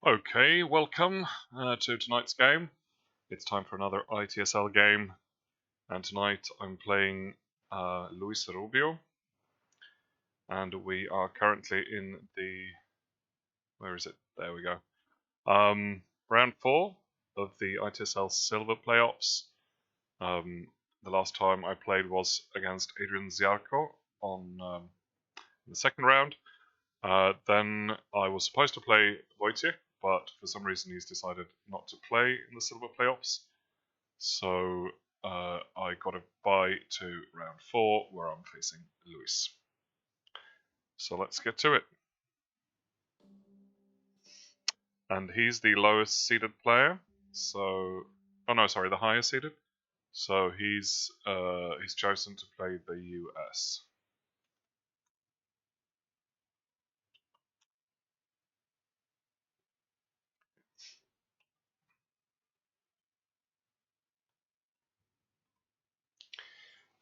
Okay, welcome to tonight's game. It's time for another ITSL game, and tonight I'm playing Luis Rubio, and we are currently in the... where is it? There we go. Round 4 of the ITSL Silver playoffs. The last time I played was against Adrian Ziarko on the second round. Then I was supposed to play Wojciech, but for some reason he's decided not to play in the Silver playoffs. So I got a bye to round 4, where I'm facing Luis. So let's get to it. And he's the lowest seeded player. So, oh no, sorry, the highest seeded. So he's chosen to play the US.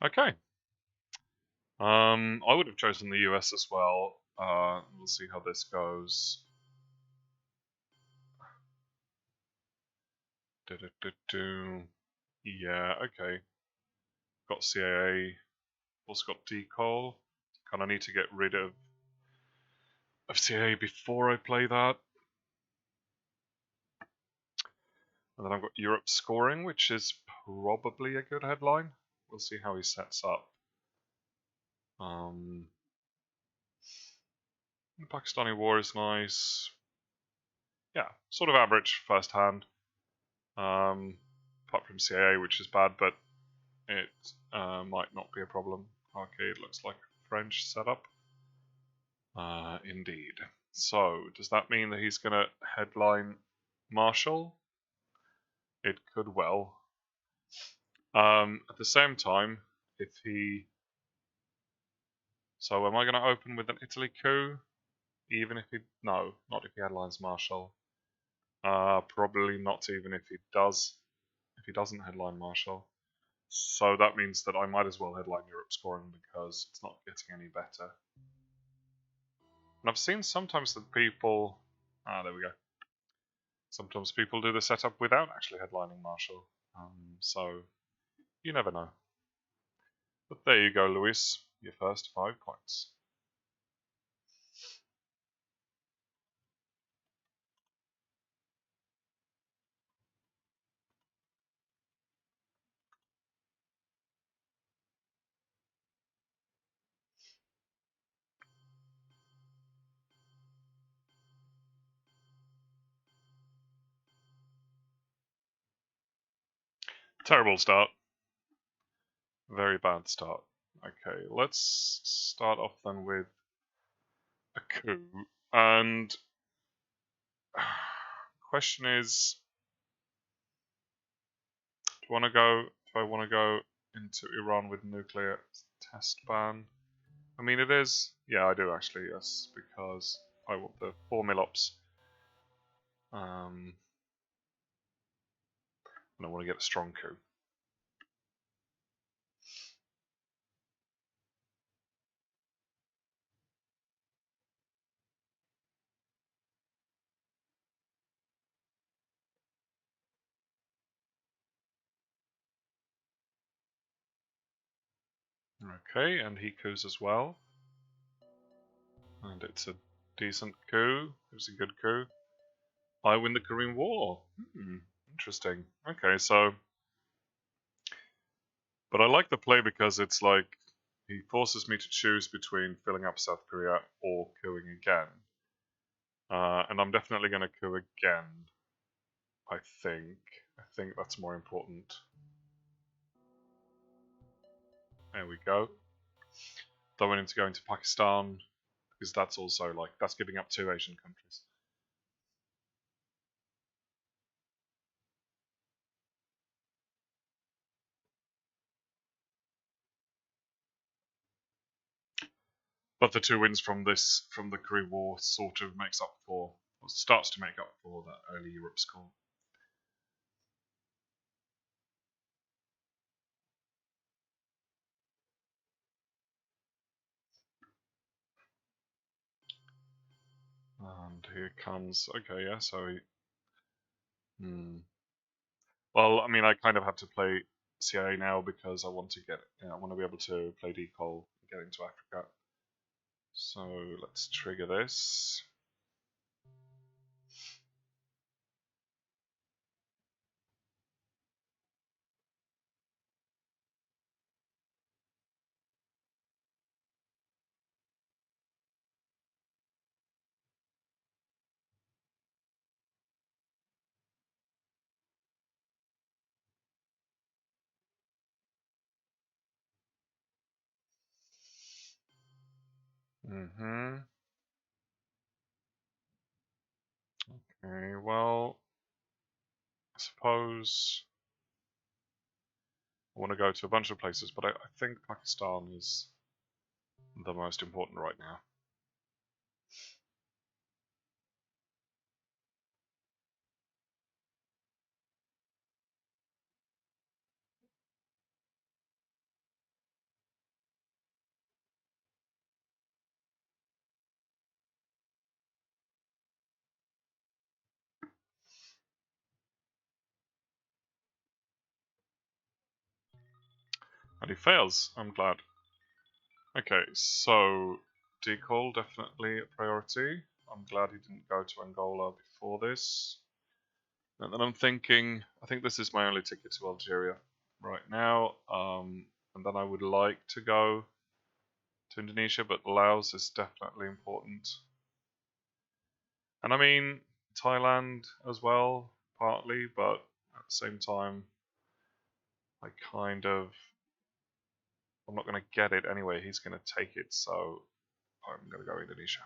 Okay. I would have chosen the US as well. We'll see how this goes. Yeah, okay. Got CAA. Also got decal. Kind of need to get rid of CAA before I play that. And then I've got Europe scoring, which is probably a good headline. We'll see how he sets up. The Pakistani war is nice. Yeah, sort of average first hand. Apart from CAA, which is bad, but it might not be a problem. Arcade looks like a French setup. Indeed. So, does that mean that he's going to headline Marshall? It could well. At the same time, if he... So, am I going to open with an Italy coup? Even if he... No, not if he headlines Marshall. Probably not even if he does. If he doesn't headline Marshall. So that means that I might as well headline Europe scoring because it's not getting any better. And I've seen sometimes that people... there we go. Sometimes people do the setup without actually headlining Marshall. So, you never know. But there you go, Luis. Your first 5 points. Terrible start. Very bad start. Okay, let's start off then with a coup. And question is, do I want to go into Iran with nuclear test ban? I mean, it is. Yeah, I do actually. Yes, because I want the 4 mil-ops. And I want to get a strong coup. Okay, and he coups as well. And it's a decent coup. It's a good coup. I win the Korean War. Interesting. Okay, so... But I like the play because it's like, he forces me to choose between filling up South Korea or coupping again. And I'm definitely going to coup again, I think. I think that's more important. There we go. Don't want him to go into Pakistan, because that's also like, that's giving up 2 Asian countries. But the 2 wins from the Korean War sort of makes up for, or starts to make up for that early Europe score. And here comes, okay, yeah, so he, well, I mean, I kind of have to play CIA now because I want to get, I want to be able to play decol and get into Africa. So let's trigger this. Okay, well, I suppose I want to go to a bunch of places, but I think Pakistan is the most important right now. And he fails, I'm glad. Okay, so decall definitely a priority. I'm glad he didn't go to Angola before this. And then I'm thinking, I think this is my only ticket to Algeria right now. And then I would like to go to Indonesia, but Laos is definitely important. And I mean, Thailand as well, partly, but at the same time, I kind of, I'm not going to get it anyway. He's going to take it, so I'm going to go Indonesia.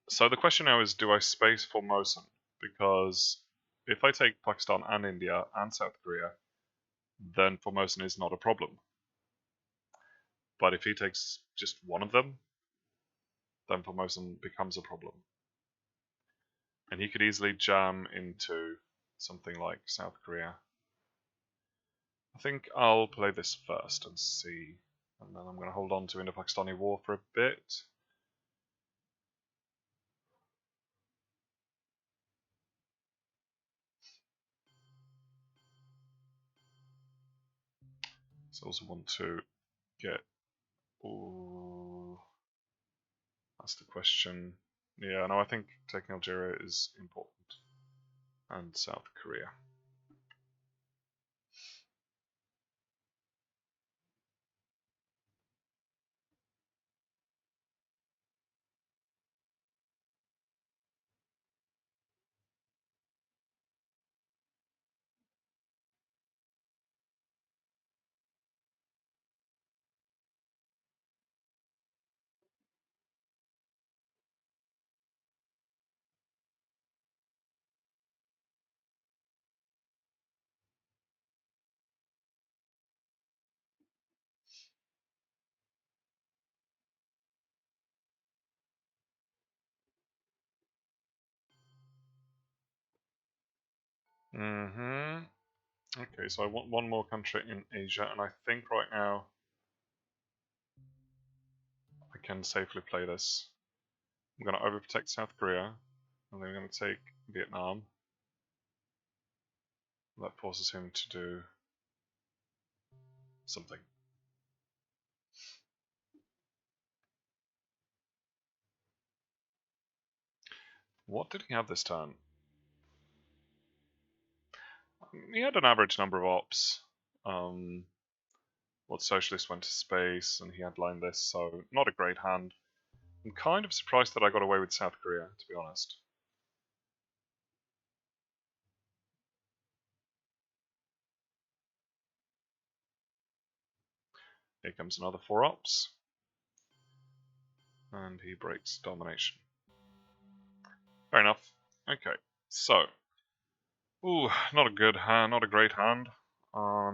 So the question now is, do I space Formosan? Because if I take Pakistan and India and South Korea, then Formosan is not a problem. But if he takes just one of them, then Formosan becomes a problem. And he could easily jam into something like South Korea. I think I'll play this first and see. And then I'm going to hold on to Indo-Pakistani War for a bit. So I also want to get... Ooh, that's the question. Yeah, no, I think taking Algeria is important. And South Korea. Okay, so I want one more country in Asia, and I think right now I can safely play this. I'm going to overprotect South Korea, and then I'm going to take Vietnam. That forces him to do something. What did he have this turn? He had an average number of ops. What Socialist went to space, and he had line this, so not a great hand. I'm kind of surprised that I got away with South Korea, to be honest. Here comes another 4 ops. And he breaks domination. Fair enough. Okay, so Ooh, not a good hand, not a great hand.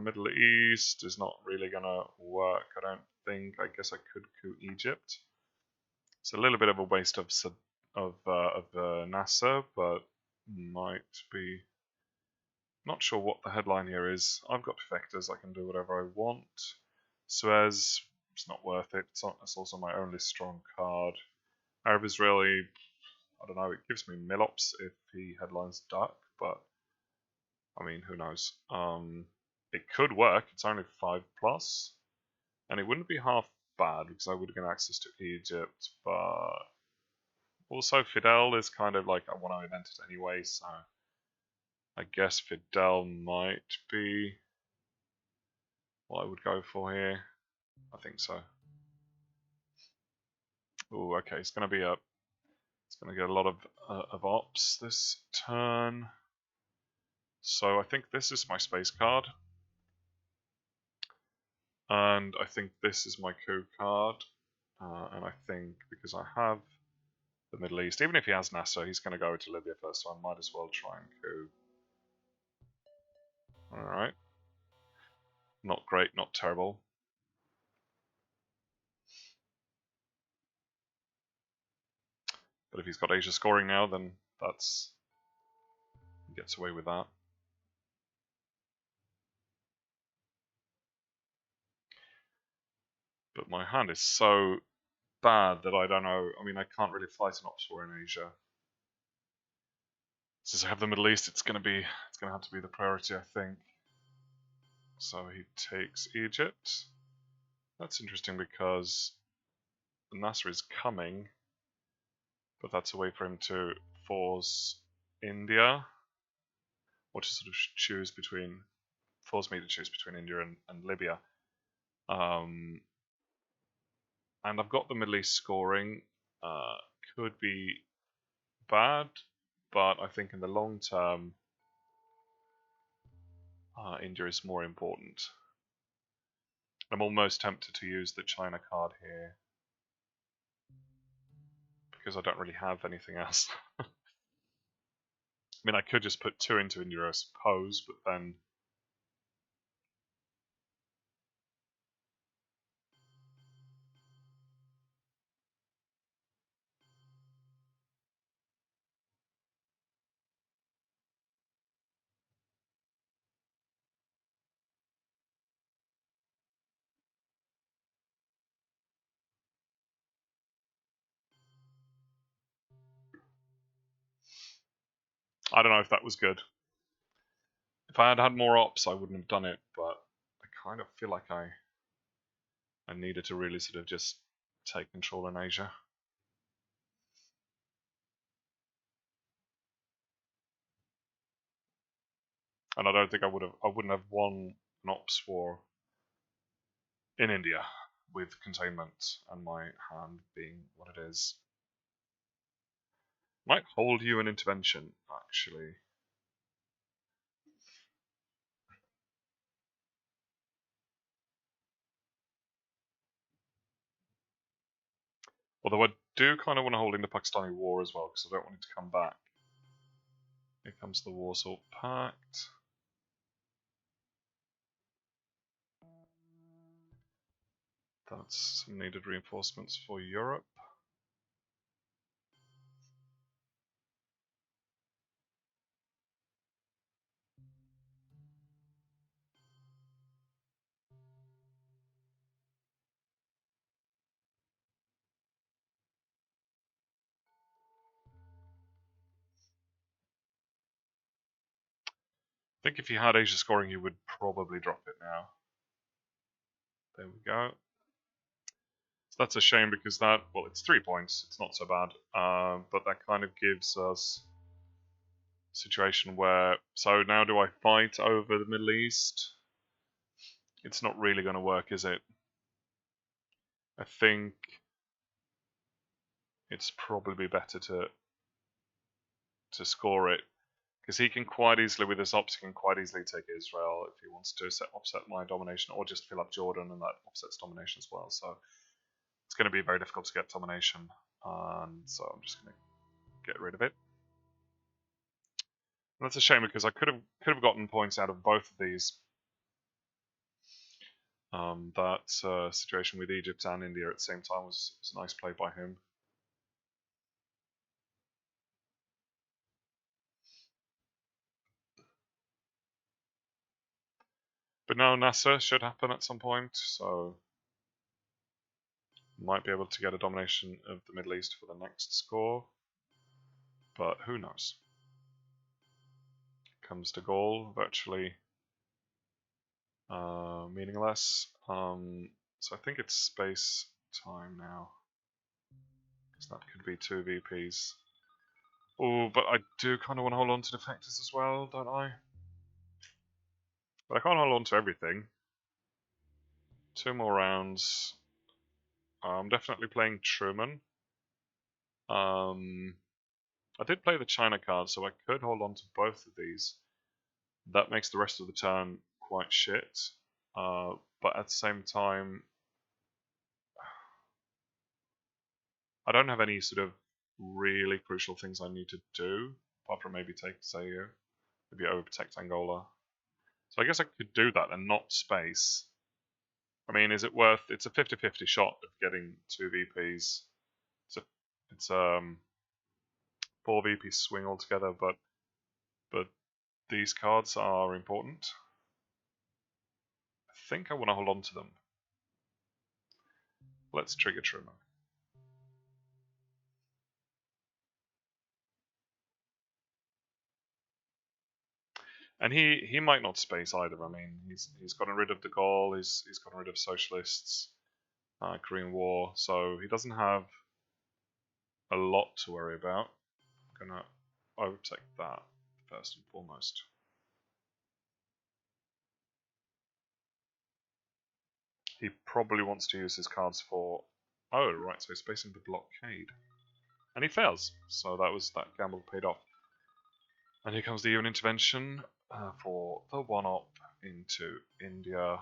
Middle East is not really gonna work, I don't think. I guess I could coup Egypt. It's a little bit of a waste of Nasser, but might be. Not sure what the headline here is. I've got defectors, I can do whatever I want. Suez, it's not worth it. It's also my only strong card. Arab Israeli, I don't know, it gives me Milops if he headlines Duck, but I mean, who knows? It could work, it's only 5 plus, and it wouldn't be half bad because I would get access to Egypt, but also Fidel is kind of like I want to event it anyway, so I guess Fidel might be what I would go for here. I think so. Oh, okay. It's gonna be a. It's gonna get a lot of ops this turn. So I think this is my space card, and I think this is my coup card, and I think because I have the Middle East, even if he has Nasser, he's gonna go to Libya first, so I might as well try and coup. All right. Not great, not terrible. But if he's got Asia scoring now, then that's he gets away with that. But my hand is so bad that I don't know. I mean, I can't really fight an ops war in Asia. Since I have the Middle East, it's gonna have to be the priority, I think. So he takes Egypt. That's interesting because Nasser is coming, but that's a way for him to force India, or to sort of force me to choose between India and Libya. And I've got the Middle East scoring. Could be bad, but I think in the long term, India is more important. I'm almost tempted to use the China card here because I don't really have anything else. I mean, I could just put 2 into India, I suppose, but then I don't know if that was good. If I had had more ops, I wouldn't have done it, but I kind of feel like I needed to really sort of just take control in Asia. And I don't think I wouldn't have won an ops war in India with containment and my hand being what it is. Might hold you an intervention, actually. Although I do kind of want to hold in the Pakistani war as well, because I don't want it to come back. Here comes the Warsaw Pact. That's some needed reinforcements for Europe. I think if he had Asia scoring, he would probably drop it now. There we go. So that's a shame because well, it's 3 points. It's not so bad. But that kind of gives us a situation where, so now do I fight over the Middle East? It's not really going to work, is it? I think it's probably better to score it. Because he can quite easily, with his ops, he can quite easily take Israel if he wants to offset my domination, or just fill up Jordan, and that offsets domination as well. So it's going to be very difficult to get domination, and so I'm just going to get rid of it. That's a shame because I could have gotten points out of both of these. That situation with Egypt and India at the same time was a nice play by him. But now Nasser should happen at some point, so might be able to get a domination of the Middle East for the next score. But who knows? Comes de Gaulle, virtually meaningless. So I think it's space time now. Because that could be 2 VPs. Oh, but I do kind of want to hold on to defectors as well, don't I? But I can't hold on to everything. 2 more rounds. I'm definitely playing Truman. I did play the China card, so I could hold on to both of these. That makes the rest of the turn quite shit. But at the same time, I don't have any sort of really crucial things I need to do, apart from maybe take Zaire, maybe overprotect Angola. So I guess I could do that and not space. I mean, is it worth? It's a 50-50 shot of getting 2 VPs. It's 4 VP swing altogether, but these cards are important. I think I want to hold on to them. Let's trigger Truman. And he might not space either. I mean, he's gotten rid of de Gaulle. He's gotten rid of socialists, Korean War. So he doesn't have a lot to worry about. I'm gonna overtake that first and foremost. He probably wants to use his cards for. Oh right, so he's spacing the blockade, and he fails. So that gamble paid off. And here comes the UN intervention for the 1-op into India.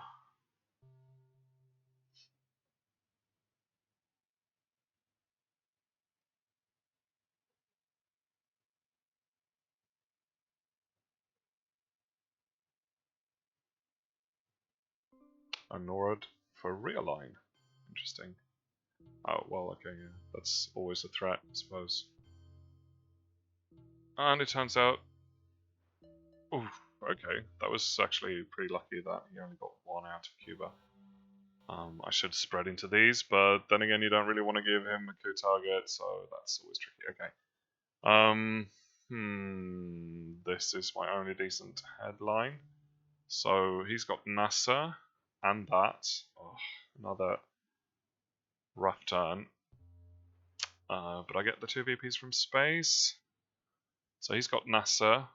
A NORAD for realign. Interesting. Oh, well, okay, yeah. That's always a threat, I suppose. And it turns out... Ooh, okay. That was actually pretty lucky that he only got 1 out of Cuba. I should spread into these, but then again, you don't really want to give him a coup target, so that's always tricky. Okay. This is my only decent headline. So he's got NASA and that. Oh, another rough turn. But I get the 2 VPs from space. So he's got NASA.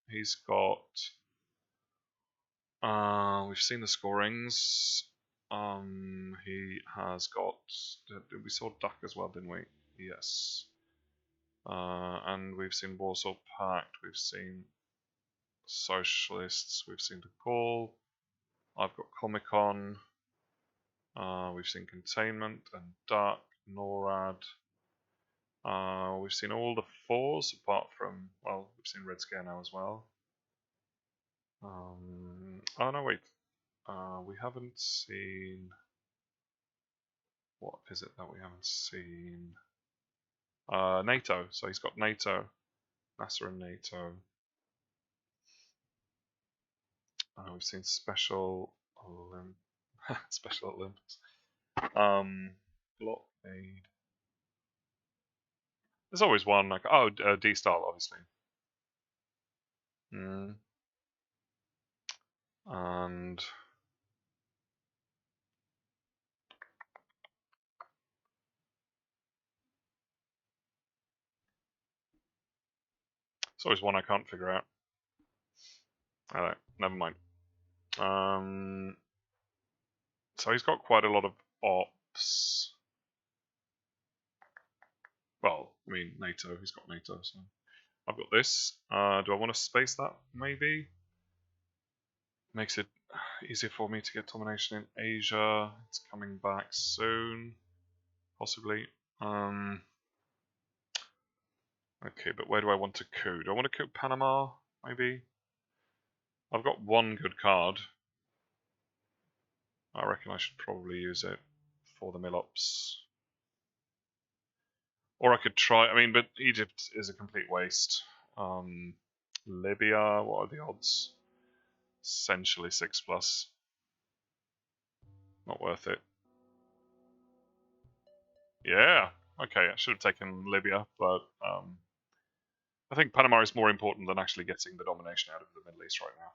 He's got. We've seen the scorings. He has got. We saw Duck as well, didn't we? Yes. And we've seen Warsaw Pact. We've seen Socialists. We've seen De Gaulle. I've got Comic Con. We've seen Containment and Duck, NORAD. We've seen all the 4s apart from, well, we've seen Red Scare now as well. Oh no, wait. We haven't seen. What is it that we haven't seen? NATO. So he's got NATO, NASA and NATO. We've seen Special Special Olympics. Blockade. There's always one like D-Style, obviously. And there's always one I can't figure out. Alright, never mind. So he's got quite a lot of ops. Well, I mean NATO. He's got NATO, so I've got this. Do I want to space that? Maybe. Makes it easier for me to get domination in Asia. It's coming back soon, possibly. Okay, but where do I want to coup? Do I want to coup Panama? maybe. I've got one good card. I reckon I should probably use it for the mill-ups. Or I could try, I mean, but Egypt is a complete waste. Libya, what are the odds? Essentially 6+. Not worth it. Yeah, okay, I should have taken Libya, but I think Panama is more important than actually getting the domination out of the Middle East right now.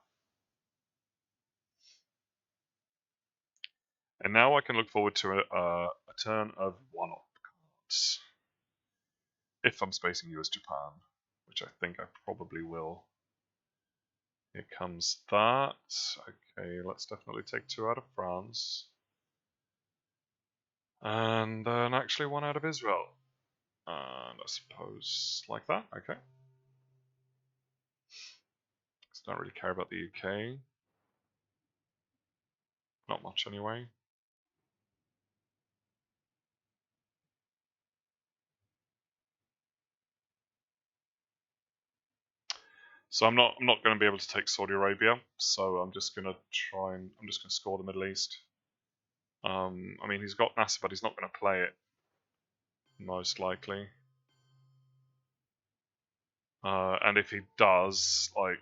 And now I can look forward to a turn of one-up cards. If I'm spacing US Japan, which I think I probably will. Here comes that. Okay, let's definitely take 2 out of France. And then actually 1 out of Israel. And I suppose like that, okay. I don't really care about the UK. Not much anyway. So I'm not going to be able to take Saudi Arabia. So I'm just going to score the Middle East. I mean, he's got Nasser, but he's not going to play it, most likely. And if he does, like,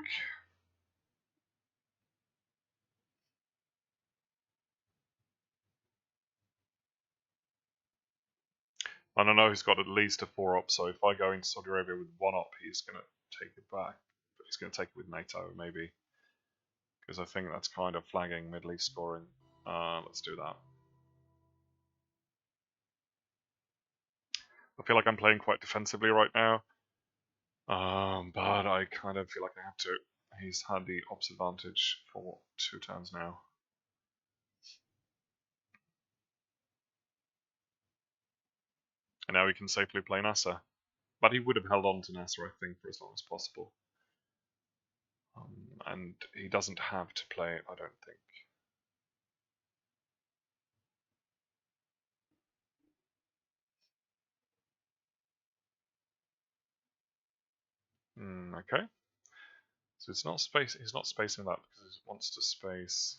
I don't know, he's got at least a 4-up. So if I go into Saudi Arabia with 1-up, he's going to take it back. But he's going to take it with NATO, maybe, because I think that's kind of flagging Middle East scoring. Let's do that. I feel like I'm playing quite defensively right now, but I kind of feel like I have to. He's had the ops advantage for 2 turns now. And now he can safely play Nasser. But he would have held on to Nasser, I think, for as long as possible. And he doesn't have to play it, I don't think. Okay. So it's not space. He's not spacing that because he wants to space.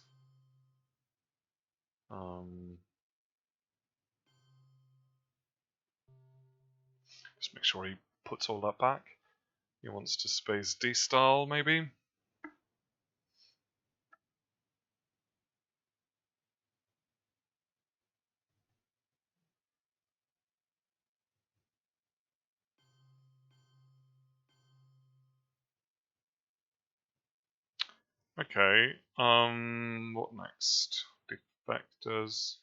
Just make sure he puts all that back. He wants to space D-style, maybe. Okay. What next? Defectors.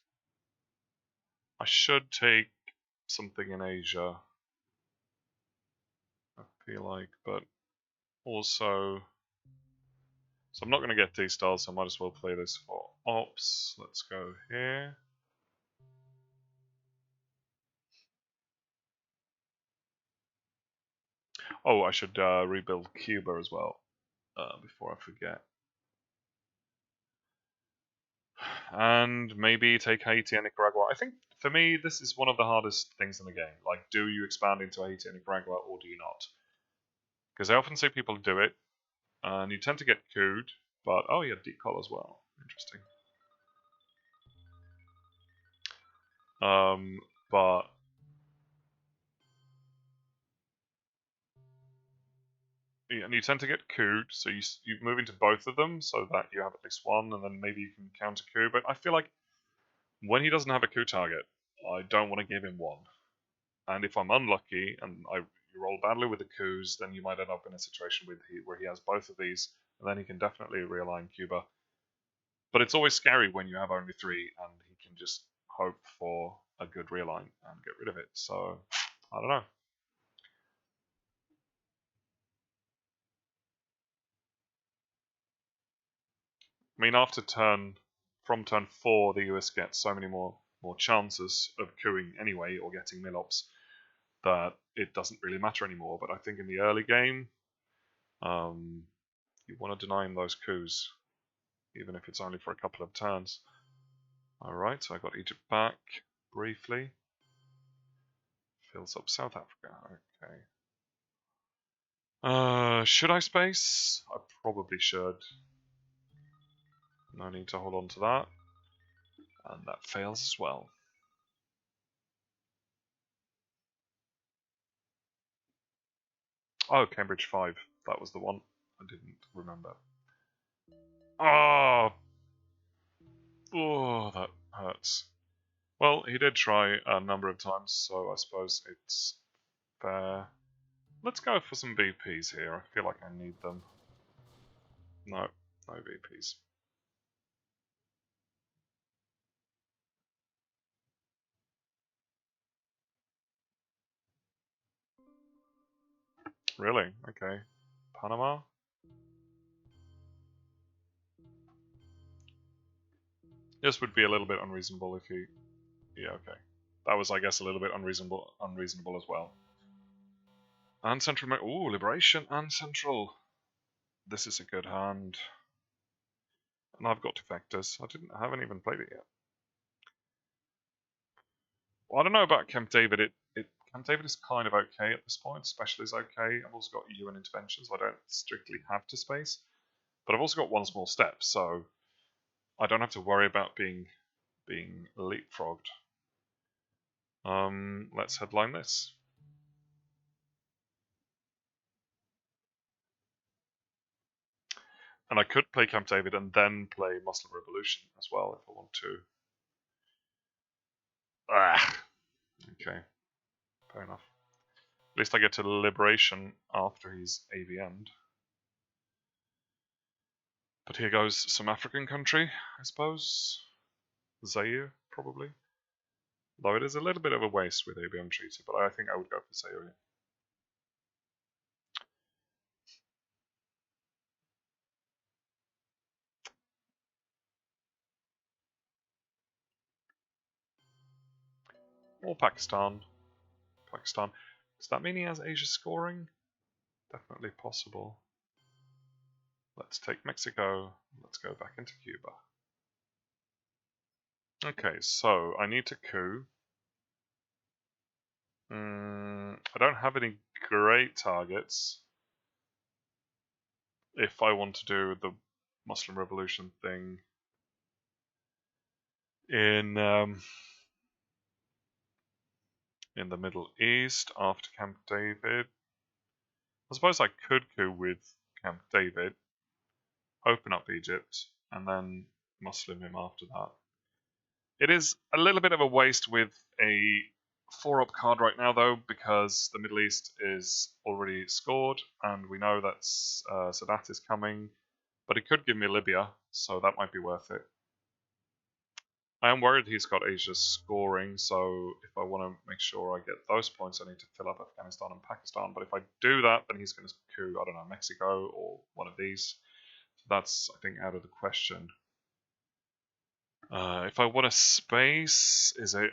I should take something in Asia. I feel like, but also, so I'm not going to get D-style, so I might as well play this for ops. Let's go here. Oh, I should rebuild Cuba as well before I forget. And maybe take Haiti and Nicaragua. I think for me, this is one of the hardest things in the game. Like, do you expand into Haiti and Nicaragua or do you not? Because I often see people do it, and you tend to get cooed. But oh, yeah, decol as well. Interesting. But and you tend to get cooed, so you move into both of them so that you have at least one, and then maybe you can counter coup. But I feel like when he doesn't have a coup target, I don't want to give him one. And if I'm unlucky and you roll badly with the coups, then you might end up in a situation where he has both of these, and then he can definitely realign Cuba. But it's always scary when you have only 3 and he can just hope for a good realign and get rid of it. So I don't know. I mean, from turn 4, the US gets so many more chances of couing anyway or getting mill-ops that it doesn't really matter anymore. But I think in the early game, you want to deny him those coups, even if it's only for a couple of turns. Alright, so I got Egypt back briefly. Fills up South Africa, okay. Should I space? I probably should. No need to hold on to that. And that fails as well. Oh, Cambridge 5. That was the one. I didn't remember. Oh! Oh, that hurts. Well, he did try a number of times, so I suppose it's fair. Let's go for some VPs here. I feel like I need them. No, no VPs. Really? Okay. Panama? This would be a little bit unreasonable if he... Yeah, okay. That was, I guess, a little bit unreasonable as well. And Central... Ooh, Liberation and Central. This is a good hand. And I've got Defectors. I haven't even played it yet. Well, I don't know about Camp David. Camp David is kind of okay at this point. Special is okay. I've also got UN interventions. So I don't strictly have to space. But I've also got one small step, so I don't have to worry about being leapfrogged. Let's headline this. And I could play Camp David and then play Muslim Revolution as well if I want to. Ah, okay, fair enough. At least I get to Liberation after he's AVM'd. But here goes some African country, I suppose. Zaire, probably. Though it is a little bit of a waste with ABM Treaty, but I think I would go for Zaire. Or Pakistan. Pakistan. Does that mean he has Asia scoring? Definitely possible. Let's take Mexico. Let's go back into Cuba. Okay, so I need to coup. I don't have any great targets. If I want to do the Muslim Revolution thing in the Middle East after Camp David, I suppose I could coup with Camp David, open up Egypt, and then Muslim him after that. It is a little bit of a waste with a 4-up card right now, though, because the Middle East is already scored, and we know that Sadat is coming, but it could give me Libya, so that might be worth it. I am worried he's got Asia scoring, so if I want to make sure I get those points, I need to fill up Afghanistan and Pakistan, but if I do that, then he's going to coup, I don't know, Mexico or one of these. So that's, I think, out of the question. If I want a space, is it...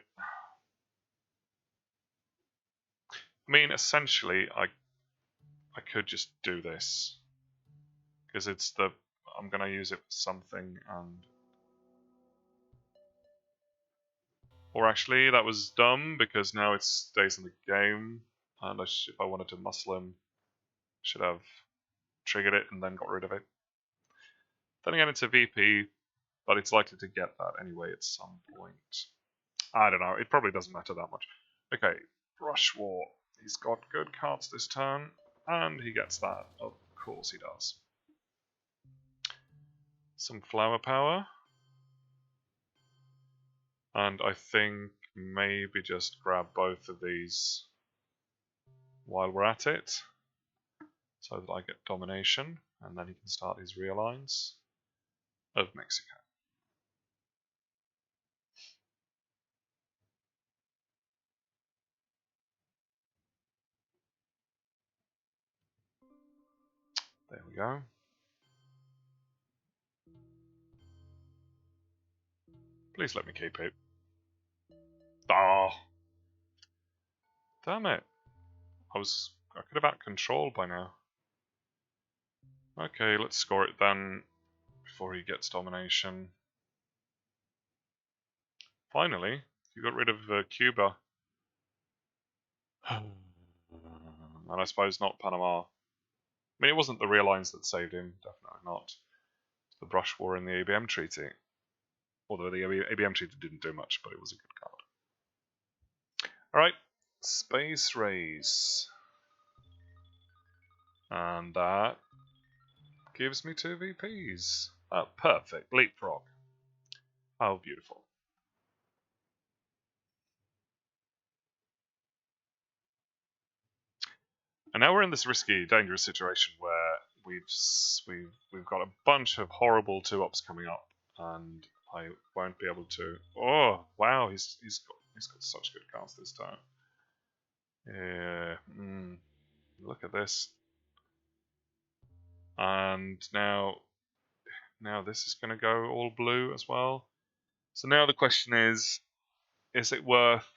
I mean, essentially, I could just do this. Because it's the... I'm going to use it for something, and... Or actually, that was dumb, because now it stays in the game. And if I wanted to Muslim, I should have triggered it and then got rid of it. Then again, it's a VP, but it's likely to get that anyway at some point. I don't know, it probably doesn't matter that much. Okay, Brush War. He's got good cards this turn, and he gets that. Of course he does. Some flower power. And I think maybe just grab both of these while we're at it, so that I get domination, and then he can start his realigns of Mexico. There we go. Please let me keep it. Oh, damn it. I could have out control by now. Okay, let's score it then before he gets domination. Finally, you got rid of Cuba. And I suppose not Panama. mean, it wasn't the realigns that saved him, definitely not. The Brush War and the ABM Treaty. Although the ABM Treaty didn't do much, but it was a good card. Alright, Space Race. And that gives me 2 VPs. Oh, perfect. Leapfrog. Oh, beautiful. And now we're in this risky, dangerous situation where we've got a bunch of horrible 2-ups coming up, and I won't be able to. Oh wow, he's got such good cards this time. Yeah, look at this. And now this is going to go all blue as well. So now the question is it worth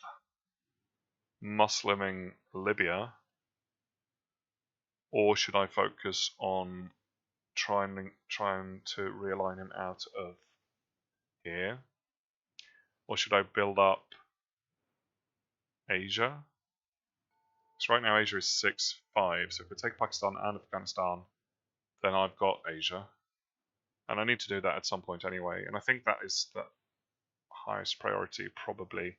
Musliming Libya, or should I focus on trying to realign him out of here? Or should I build up Asia? So right now Asia is 6-5, so if we take Pakistan and Afghanistan, then I've got Asia. And I need to do that at some point anyway, and I think that is the highest priority probably.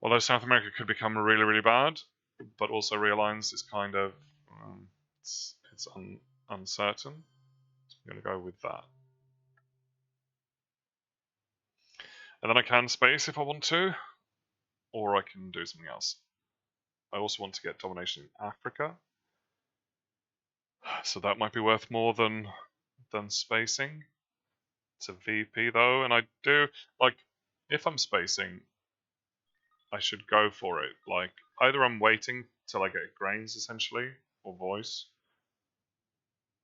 Although South America could become really, really bad, but also realigns is kind of it's uncertain. So I'm going to go with that. And then I can space if I want to, or I can do something else. I also want to get domination in Africa, so that might be worth more than spacing. It's a VP though, and I do like if I'm spacing, I should go for it. Like either I'm waiting till I get grains essentially or voice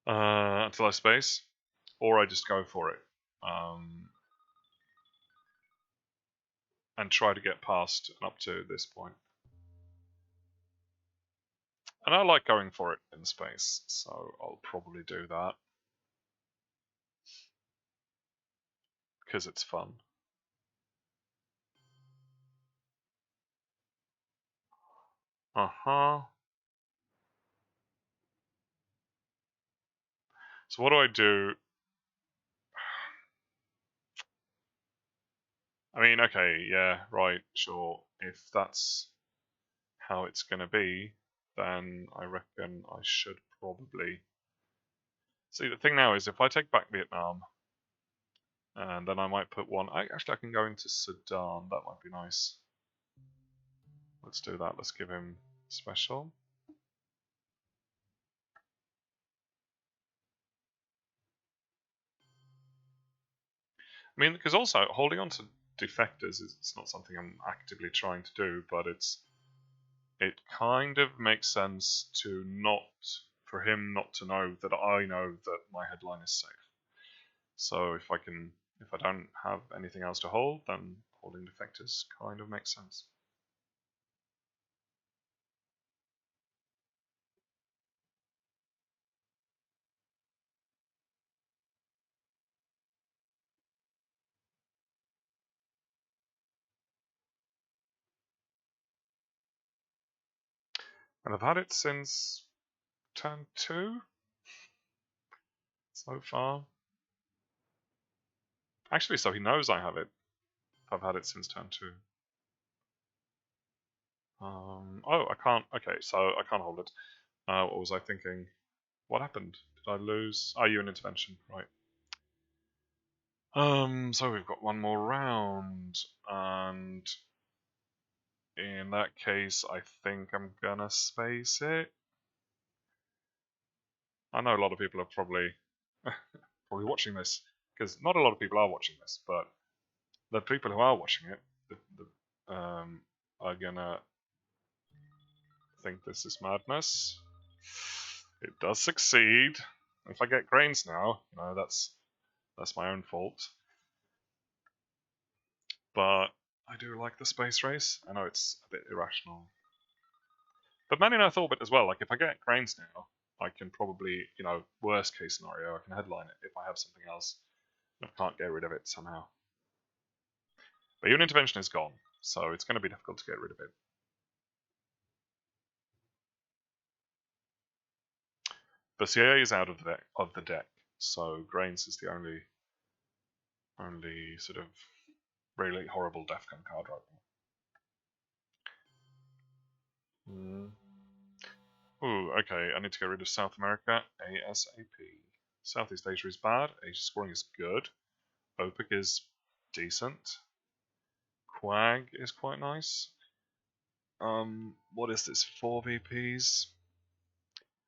until I space, or I just go for it and try to get past and up to this point. And I like going for it in space, so I'll probably do that because it's fun. So what do I do? I mean, okay, yeah, right, sure. If that's how it's going to be, then I reckon I should probably... See, the thing now is if I take back Vietnam, and then I might put one... Actually, I can go into Sudan. That might be nice. Let's do that. Let's give him special. I mean, because also holding on to defectors is not something I'm actively trying to do, but it kind of makes sense to for him not to know that I know that my headline is safe. So if I don't have anything else to hold, then holding defectors kind of makes sense. And I've had it since turn 2 so far. Actually, so he knows I have it. I've had it since turn 2. Oh, I can't. Okay, so I can't hold it. What was I thinking? What happened? Did I lose? Oh, you an intervention, right? So we've got one more round, and in that case, I think I'm gonna space it. I know a lot of people are probably watching this because not a lot of people are watching this, but the people who are watching it, are gonna think this is madness. It does succeed. If I get grains now, that's my own fault. But I do like the space race. I know it's a bit irrational. But Man in Earth Orbit as well, like if I get grains now, I can probably, worst case scenario, I can headline it if I have something else. I can't get rid of it somehow. But your intervention is gone, so it's going to be difficult to get rid of it. The CIA is out of the deck, so Grains is the only sort of really horrible Defcon card right now. Ooh, okay, I need to get rid of South America ASAP. Southeast Asia is bad, Asia scoring is good, OPIC is decent, Quag is quite nice. What is this, 4 VPs?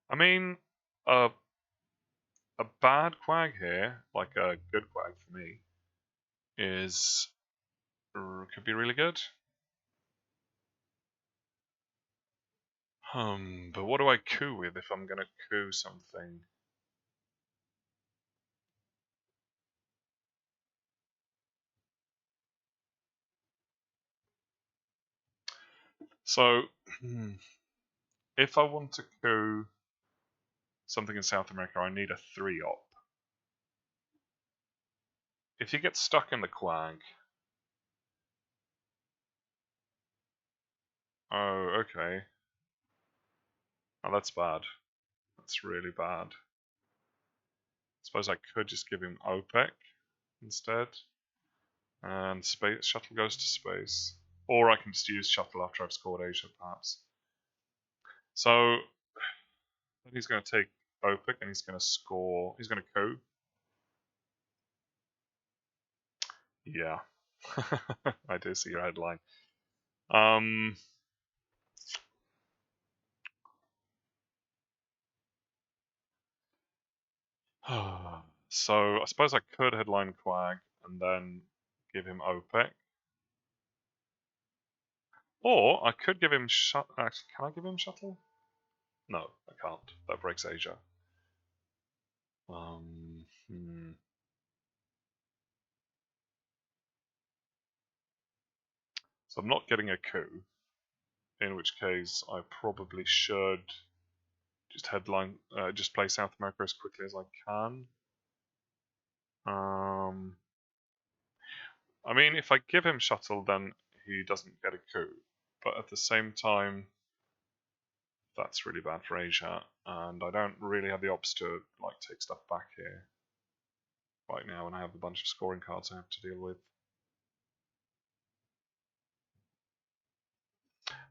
I mean, a bad Quag here, like a good Quag for me, could be really good. But what do I coup with if I'm gonna coup something? So, if I want to coup something in South America, I need a 3-op. If you get stuck in the Quag... Oh, okay. Oh, that's bad. That's really bad. Suppose I could just give him OPEC instead. And space shuttle goes to space. Or I can just use shuttle after I've scored Asia, perhaps. So, he's going to take OPEC and he's going to score... He's going to coup. Yeah. I do see your headline. So I suppose I could headline Quag and then give him OPEC. Or I could give him Shuttle. Actually, can I give him Shuttle? No, I can't. That breaks Asia. So I'm not getting a coup, in which case I probably should just just play South America as quickly as I can. I mean, if I give him Shuttle, then he doesn't get a coup. But at the same time, that's really bad for Asia, and I don't really have the ops to like take stuff back here right now when I have a bunch of scoring cards I have to deal with.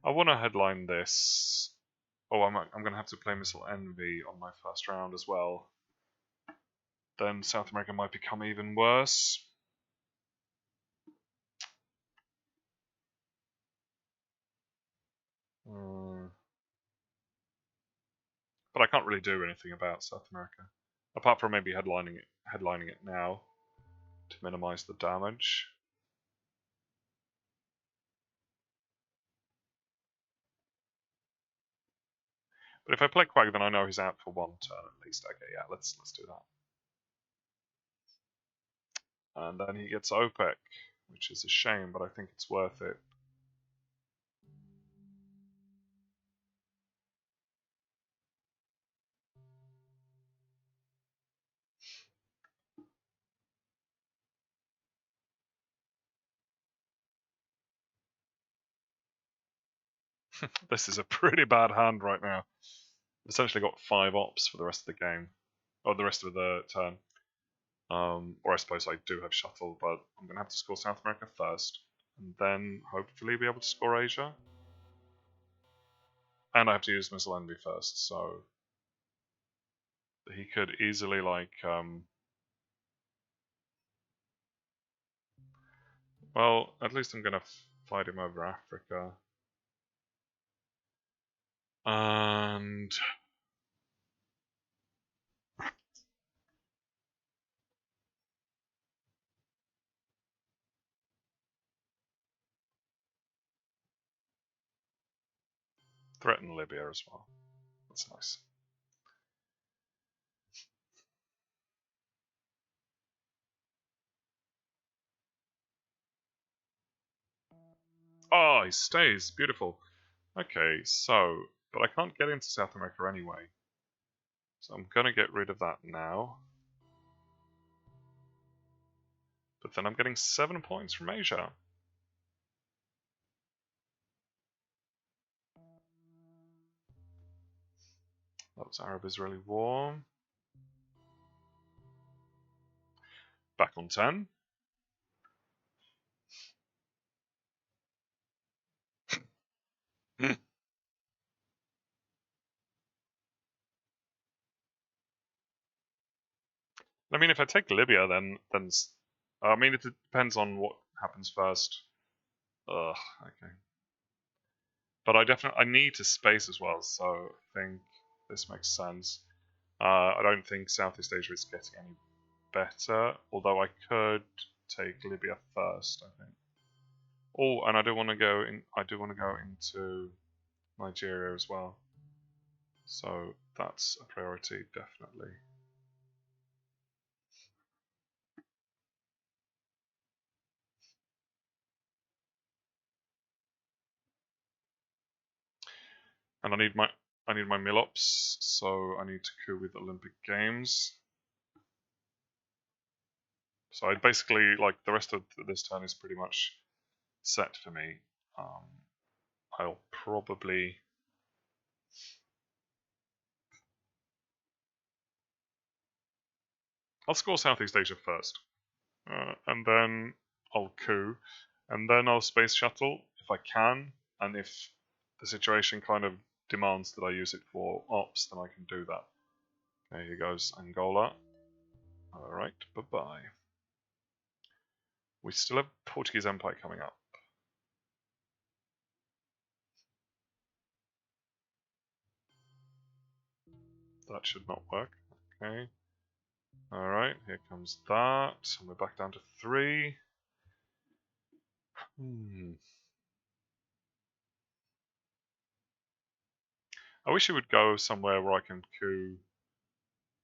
I want to headline this. Oh, I'm going to have to play Missile Envy on my first round as well. Then South America might become even worse. But I can't really do anything about South America, apart from maybe headlining it now to minimize the damage. But if I play Quag, then I know he's out for 1 turn at least. Okay, yeah, let's do that. And then he gets OPEC, which is a shame, but I think it's worth it. This is a pretty bad hand right now. Essentially got 5 ops for the rest of the game, or the rest of the turn. Or I suppose I do have Shuttle, but I'm going to have to score South America first, and then hopefully be able to score Asia. And I have to use Missile Envy first, so he could easily, like, well, at least I'm going to fight him over Africa. And threaten Libya as well. That's nice. Oh, he stays. Beautiful. Okay, so, but I can't get into South America anyway. So I'm going to get rid of that now. But then I'm getting 7 points from Asia. That was Arab-Israeli war. Back on 10. I mean, if I take Libya, then I mean, it depends on what happens first. Ugh, okay. But I need to space as well, so I think this makes sense. I don't think Southeast Asia is getting any better, although I could take Libya first, I think. Oh, and I do want to go in. I do want to go into Nigeria as well. So that's a priority, definitely. And I need my Milops, so I need to coup with Olympic Games. So I basically, like, the rest of this turn is pretty much set for me. I'll probably I'll score Southeast Asia first, and then I'll coup, and then I'll space shuttle if I can, and if the situation kind of demands that I use it for ops, then I can do that. Okay, here goes Angola. Alright, bye-bye. We still have Portuguese Empire coming up. That should not work. Okay. Alright, here comes that. And we're back down to 3. I wish it would go somewhere where I can coup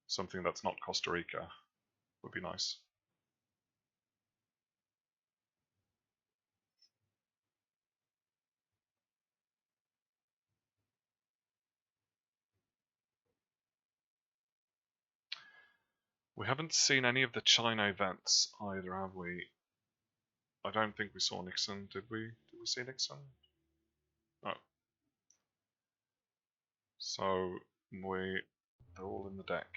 something that's not Costa Rica. Would be nice. We haven't seen any of the China events either, have we? I don't think we saw Nixon, did we? Did we see Nixon? Oh. So, they're all in the deck.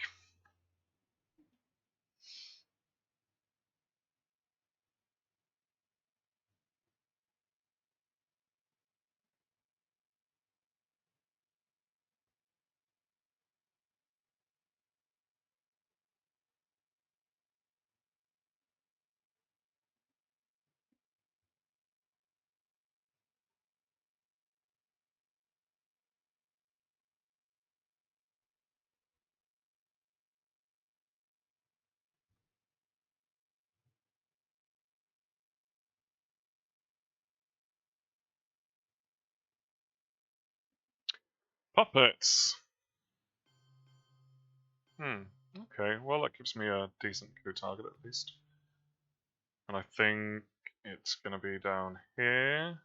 Puppets! Okay, well that gives me a decent coup target at least. And I think it's going to be down here.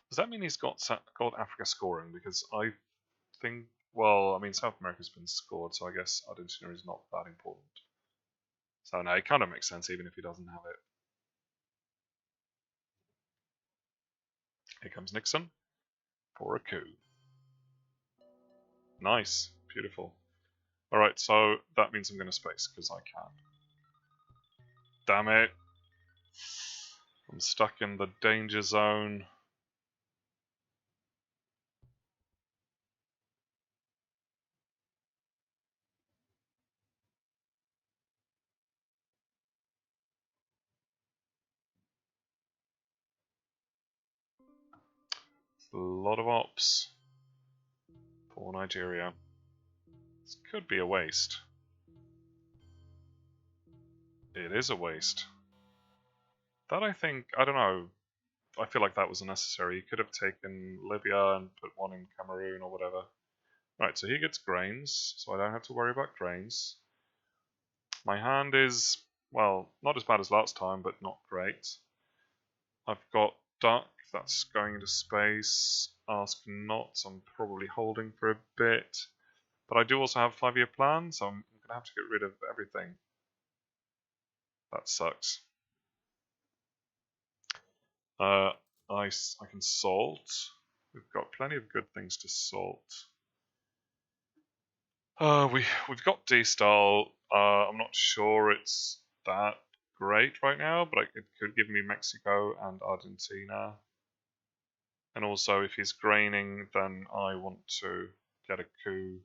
Does that mean he's got Africa scoring? Because I think, well, I mean, South America's been scored, so I guess Argentina is not that important. So no, it kind of makes sense even if he doesn't have it. Here comes Nixon for a coup. Nice, beautiful. Alright, so that means I'm going to space, because I can. Damn it. I'm stuck in the danger zone. A lot of ops for Nigeria. This could be a waste. It is a waste. That I think, I don't know, I feel like that was unnecessary. He could have taken Libya and put one in Cameroon or whatever. Right, so he gets grains, so I don't have to worry about grains. My hand is, well, not as bad as last time, but not great. I've got duck, that's going into space. Ask not, so I'm probably holding for a bit. But I do also have a 5-year plan, so I'm going to have to get rid of everything. That sucks. I can salt. We've got plenty of good things to salt. We've got D-Style. I'm not sure it's that great right now, but it could give me Mexico and Argentina. And also, if he's graining, then I want to get a coup.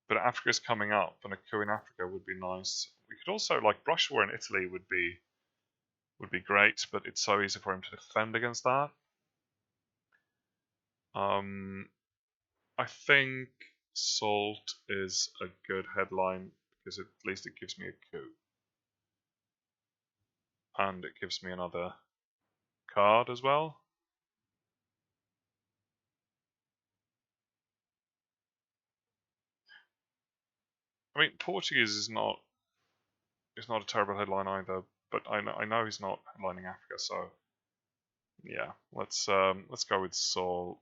But Africa's coming up, and a coup in Africa would be nice. We could also, like, brush war in Italy would be great, but it's so easy for him to defend against that. I think salt is a good headline because at least it gives me a coup. And it gives me another card as well. I mean, Portuguese is not a terrible headline either, but I know he's not headlining Africa, so yeah, let's go with salt.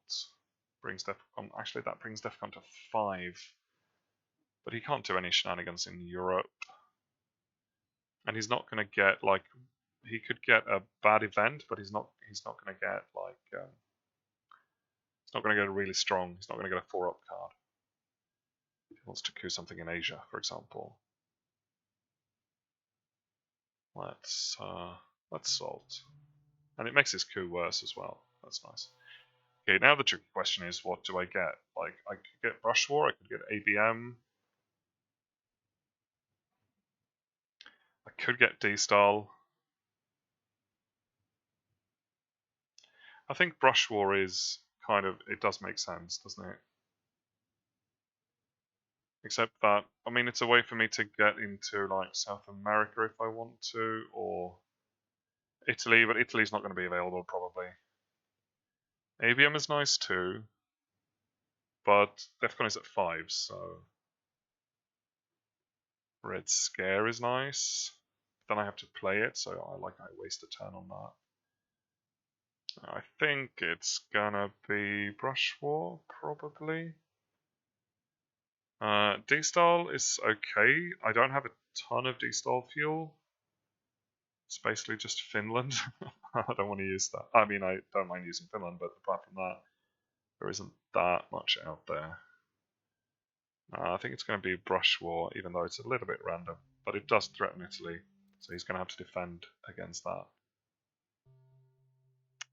Brings Defcon. Actually, that brings Defcon to 5, but he can't do any shenanigans in Europe, and he's not going to get like he could get a bad event, but he's not going to get like he's not going to get a really strong. He's not going to get a 4-up card. He wants to coup something in Asia, for example. Let's salt, and it makes his coup worse as well. That's nice. Okay, now the tricky question is, what do I get? Like, I could get Brush War, I could get ABM, I could get D-Style. I think Brush War is kind of, it does make sense, doesn't it? Except that, I mean, it's a way for me to get into, like, South America if I want to, or Italy, but Italy's not going to be available, probably. ABM is nice too, but Defcon is at 5, so Red Scare is nice. Then I have to play it, so I waste a turn on that. I think it's gonna be Brush War, probably. D-Style is okay. I don't have a ton of D-Style fuel. It's basically just Finland. I don't want to use that. I mean, I don't mind using Finland, but apart from that, there isn't that much out there. I think it's going to be Brush War, even though it's a little bit random. But it does threaten Italy, so he's going to have to defend against that.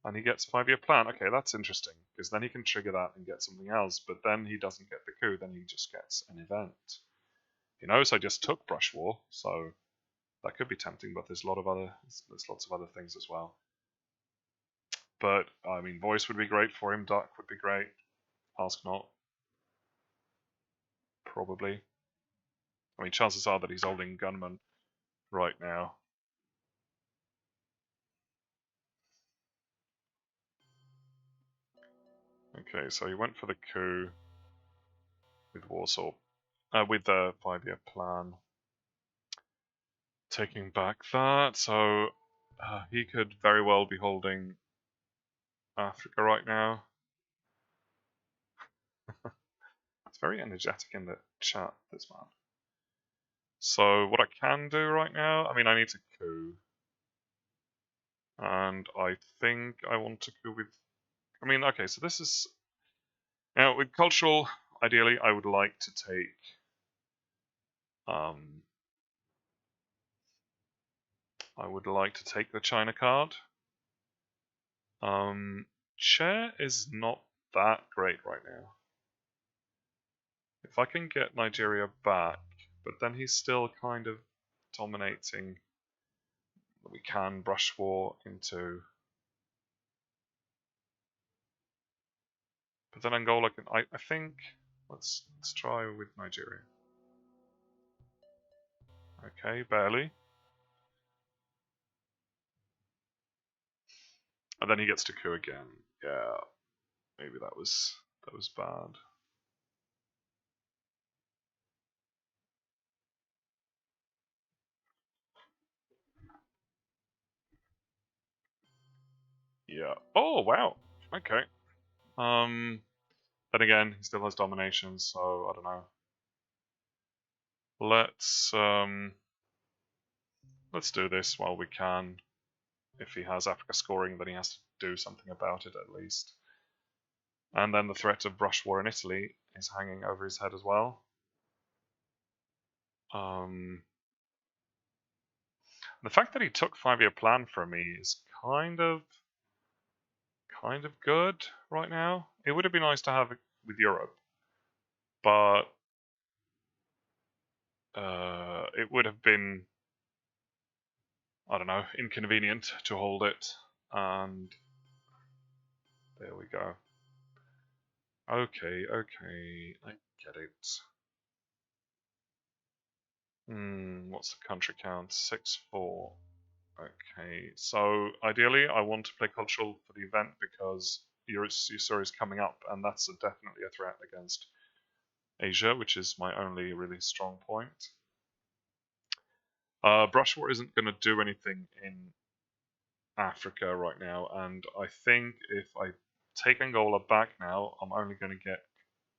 And he gets a 5-year plan. Okay, that's interesting, because then he can trigger that and get something else, but then he doesn't get the coup, then he just gets an event. He knows I just took Brush War, so that could be tempting, but there's lots of other things as well. But, I mean, Voice would be great for him, Duck would be great, Ask Not. Probably. I mean, chances are that he's holding Gunman right now. Okay, so he went for the coup with Warsaw, with the 5-year plan. Taking back that, so he could very well be holding Africa right now. It's very energetic in the chat, this man. So what I can do right now, I mean, I need to coup. And I think I want to coup with... I mean, okay, so this is... Now, with cultural, ideally, I would like to take... I would like to take the China card. Chair is not that great right now. If I can get Nigeria back, but then he's still kind of dominating. We can Brush War into... But then Angola can... I think... Let's try with Nigeria. Okay, barely. And then he gets to coup again. Yeah, maybe that was bad. Yeah. Oh wow. Okay. Then again, he still has domination, so I don't know. Let's do this while we can. if he has Africa scoring, then he has to do something about it at least. And then the threat of brush war in Italy is hanging over his head as well. The fact that he took 5-year plan from me is kind of good right now. It would have been nice to have it with Europe, but it would have been, I don't know, inconvenient to hold it. And there we go. Okay, I get it. What's the country count? 6-4. Okay, so ideally I want to play cultural for the event because Usuri is coming up, and that's definitely a threat against Asia, which is my only really strong point. Brush War isn't going to do anything in Africa right now, and I think if I take Angola back now, I'm only going to get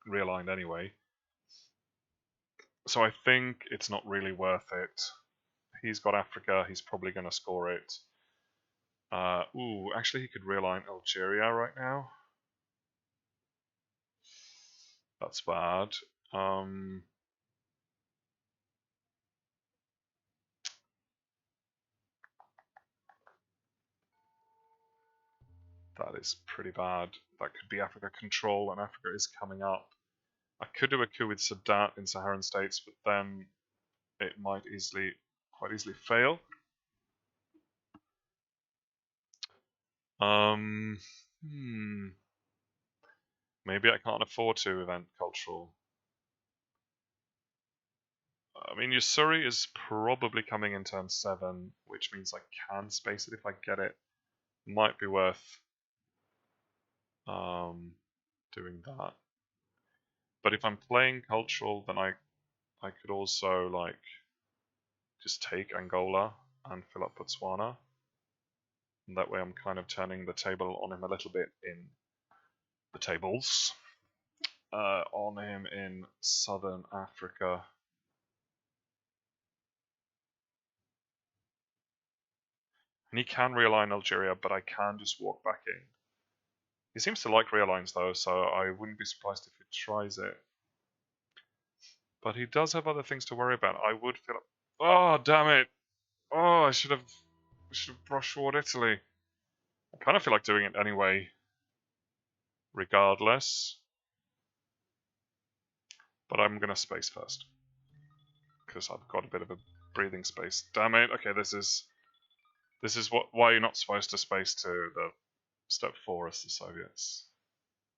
realigned anyway. So I think it's not really worth it. He's got Africa, he's probably going to score it. Actually he could realign Algeria right now. That's bad. That is pretty bad. That could be Africa control, and Africa is coming up. I could do a coup with Sadat in Saharan states, but then it might quite easily fail. Maybe I can't afford to event cultural. I mean, Usuri is probably coming in turn 7, which means I can space it if I get it. Might be worth doing that. But if I'm playing cultural, then I could also like just take Angola and fill up Botswana. And that way I'm kind of turning the table on him a little bit in the tables. On him in Southern Africa. And he can realign Algeria, but I can just walk back in. He seems to like realigns though, so I wouldn't be surprised if he tries it. But he does have other things to worry about. I would fill up. Oh, damn it! Oh, I should have brushed toward Italy. I kind of feel like doing it anyway, regardless. But I'm gonna space first because I've got a bit of a breathing space. Damn it! Okay, this is why you're not supposed to space to the step 4 as the Soviets,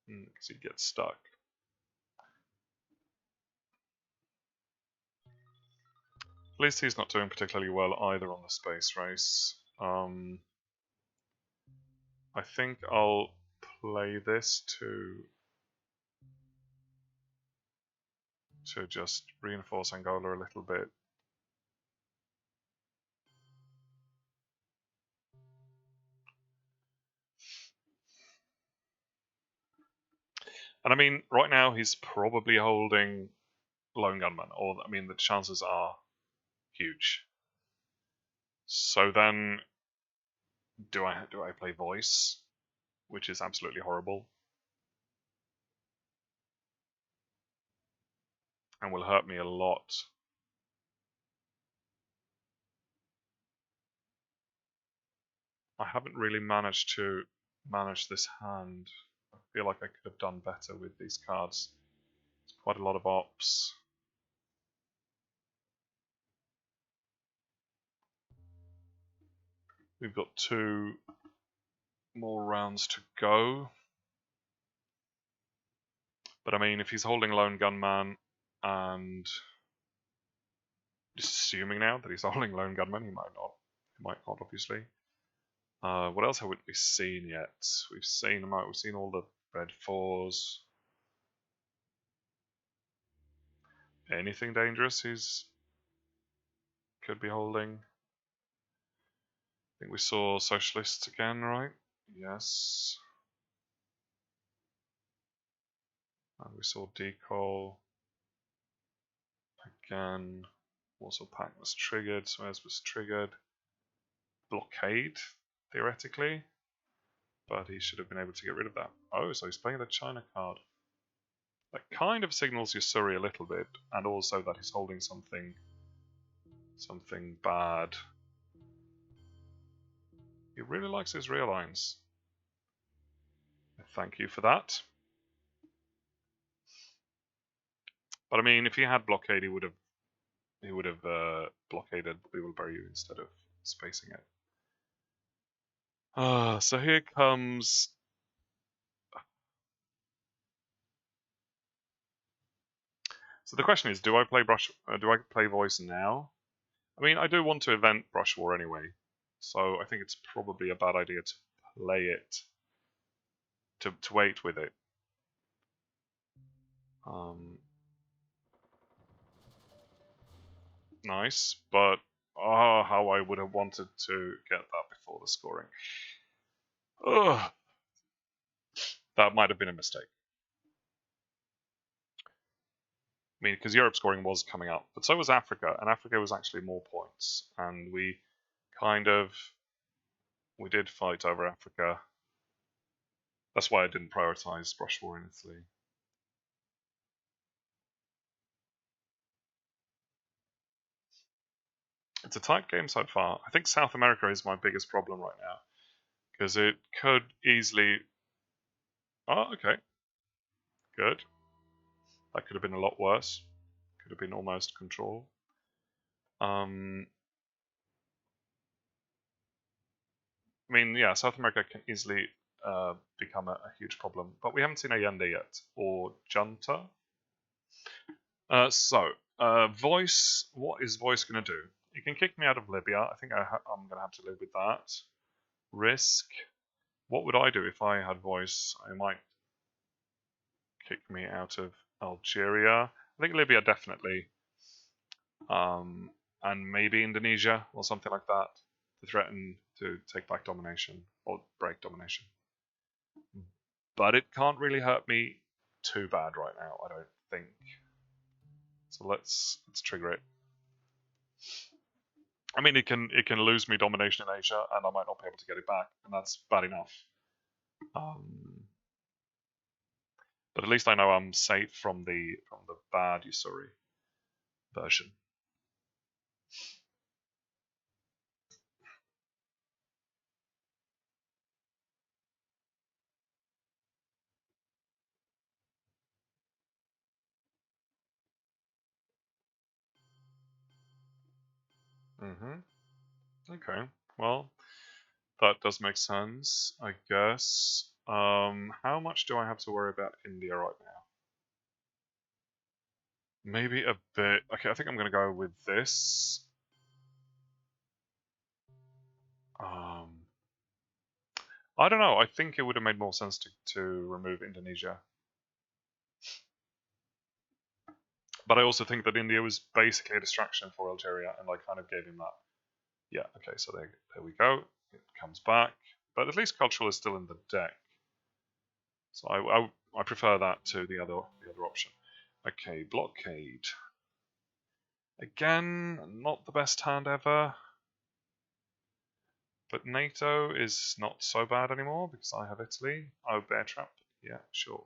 because you get stuck. At least he's not doing particularly well either on the space race. I think I'll play this to just reinforce Angola a little bit. And I mean, right now he's probably holding lone gunman, or I mean, the chances are huge. So then, do I play voice, which is absolutely horrible, and will hurt me a lot. I haven't really managed to manage this hand. I feel like I could have done better with these cards. It's quite a lot of ops. We've got 2 more rounds to go. But I mean, if he's holding lone gunman, and just assuming now that he's holding lone gunman, he might not. He might not, obviously. What else haven't we seen yet? We've seen all the red 4s. Anything dangerous he's could be holding? I think we saw socialists again, right? Yes. And we saw Decol again. Also Pact was triggered, Suez was triggered. Blockade. theoretically. But he should have been able to get rid of that. Oh, so he's playing the China card. That kind of signals Yusuri a little bit, and also that he's holding something bad. He really likes his real lines. Thank you for that. But I mean, if he had blockade, he would have blockaded Weevilberry instead of spacing it. So here comes. So the question is, do I play voice now? I mean, I do want to event Brush War anyway, so I think it's probably a bad idea to play it, to wait with it. Nice, but how I would have wanted to get that before the scoring. Ugh. That might have been a mistake. I mean, because Europe scoring was coming up, but so was Africa, and Africa was actually more points, and we did fight over Africa. That's why I didn't prioritize Brush War in Italy. It's a tight game so far. I think South America is my biggest problem right now, because it could easily. Oh, okay, good. That could have been a lot worse. Could have been almost control. I mean, yeah, South America can easily become a huge problem, but we haven't seen Allende yet, or Junta. Voice, what is Voice going to do? It can kick me out of Libya. I think I'm going to have to live with that. Risk. What would I do if I had Voice? I might kick me out of Algeria. I think Libya definitely. And maybe Indonesia or something like that to threaten to take back domination or break domination. But it can't really hurt me too bad right now, I don't think. So let's trigger it. I mean, it can lose me domination in Asia, and I might not be able to get it back, and that's bad enough. But at least I know I'm safe from the bad Yusuri version. Okay. Well, that does make sense, I guess. How much do I have to worry about India right now? Maybe a bit. Okay, I think I'm going to go with this. I don't know. I think it would have made more sense to remove Indonesia. But I also think that India was basically a distraction for Algeria, and I kind of gave him that. Yeah, okay, so there we go. It comes back. But at least cultural is still in the deck. So I prefer that to the other option. Okay, blockade. Again, not the best hand ever. But NATO is not so bad anymore because I have Italy. Oh, bear trap. Yeah, sure.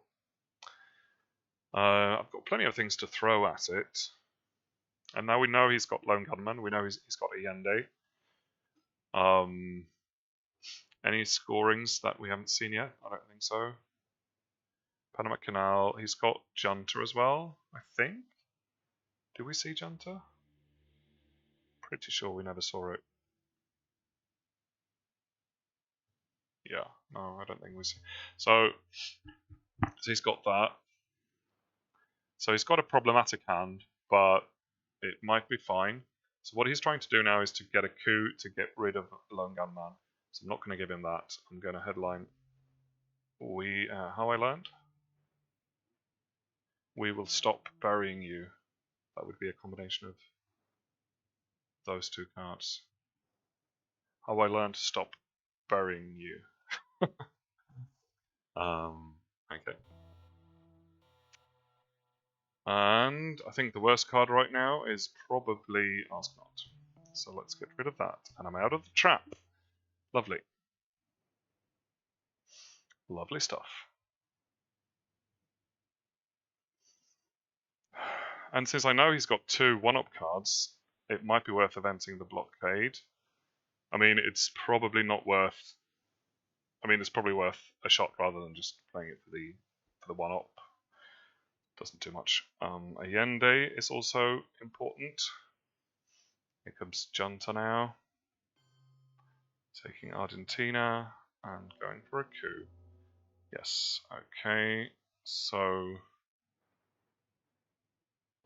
I've got plenty of things to throw at it. And now we know he's got Lone Gunman. We know he's got Allende. Any scorings that we haven't seen yet? I don't think so. Panama Canal. He's got Junta as well, I think. Did we see Junta? Pretty sure we never saw it. Yeah, no, I don't think we see. So he's got that. So he's got a problematic hand, but it might be fine. So what he's trying to do now is to get a coup to get rid of Lone Gunman. So I'm not going to give him that. I'm going to headline. How I learned? We will stop burying you. That would be a combination of those two cards. How I learned to stop burying you. Okay. And I think the worst card right now is probably Ask Not. So let's get rid of that. And I'm out of the trap. Lovely. Lovely stuff. And since I know he's got 2 1-up cards, it might be worth eventing the blockade. I mean, it's probably not worth... I mean, it's probably worth a shot rather than just playing it for the 1-up. Doesn't do much. Allende is also important. Here comes Junta now. Taking Argentina and going for a coup. Yes, okay. So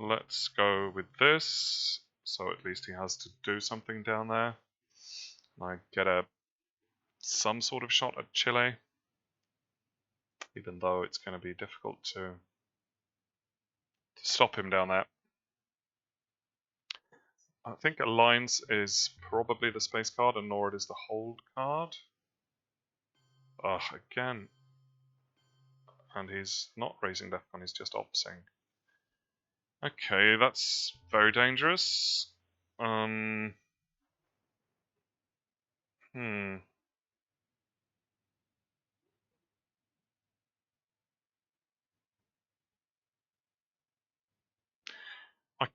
let's go with this. So at least he has to do something down there. And I get some sort of shot at Chile. Even though it's going to be difficult to stop him down there. I think Alliance is probably the space card and Nord is the hold card. Ugh, again. And he's not raising Defcon, he's just opsing. Okay, that's very dangerous. I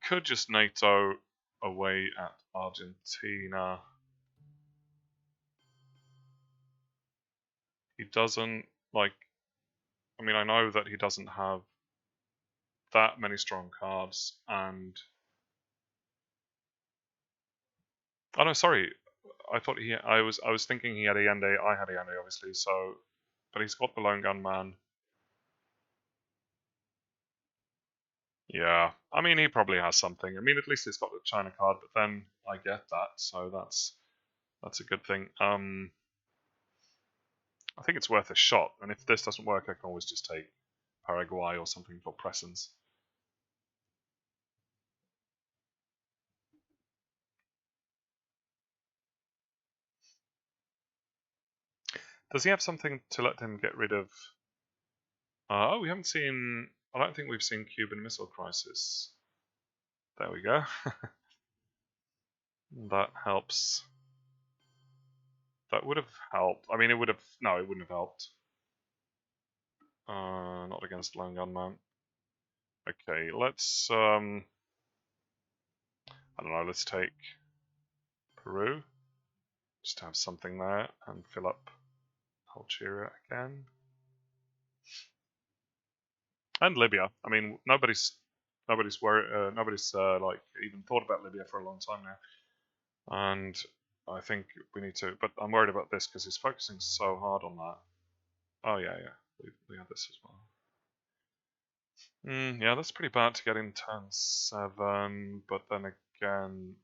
could just NATO away at Argentina. He doesn't, like... I mean, I know that he doesn't have that many strong cards, and... Oh no, sorry. I thought I was thinking he had Allende. I had Allende, obviously. So, but he's got the lone gunman. Yeah, I mean he probably has something. I mean at least he's got the China card. But then I get that, so that's a good thing. I think it's worth a shot. And if this doesn't work, I can always just take Paraguay or something for presence. Does he have something to let him get rid of? Oh, we haven't seen... I don't think we've seen Cuban Missile Crisis. There we go. That helps. That would have helped. I mean, it would have... No, it wouldn't have helped. Not against Lone Gunman. Okay, let's... I don't know, let's take Peru. Just to have something there and fill up Algeria again. And Libya. I mean, nobody's worried. Nobody's like even thought about Libya for a long time now. And I think we need to. But I'm worried about this because he's focusing so hard on that. Oh yeah. We have this as well. Yeah, that's pretty bad to get in turn 7. But then again,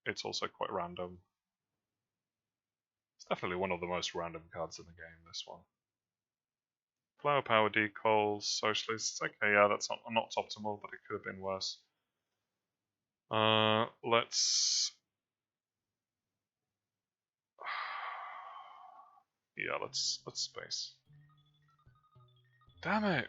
it's also quite random. It's definitely one of the most random cards in the game. This one. Flower power decols, socialists. Okay, yeah, that's not optimal, but it could have been worse. Let's... Yeah, let's space. Damn it!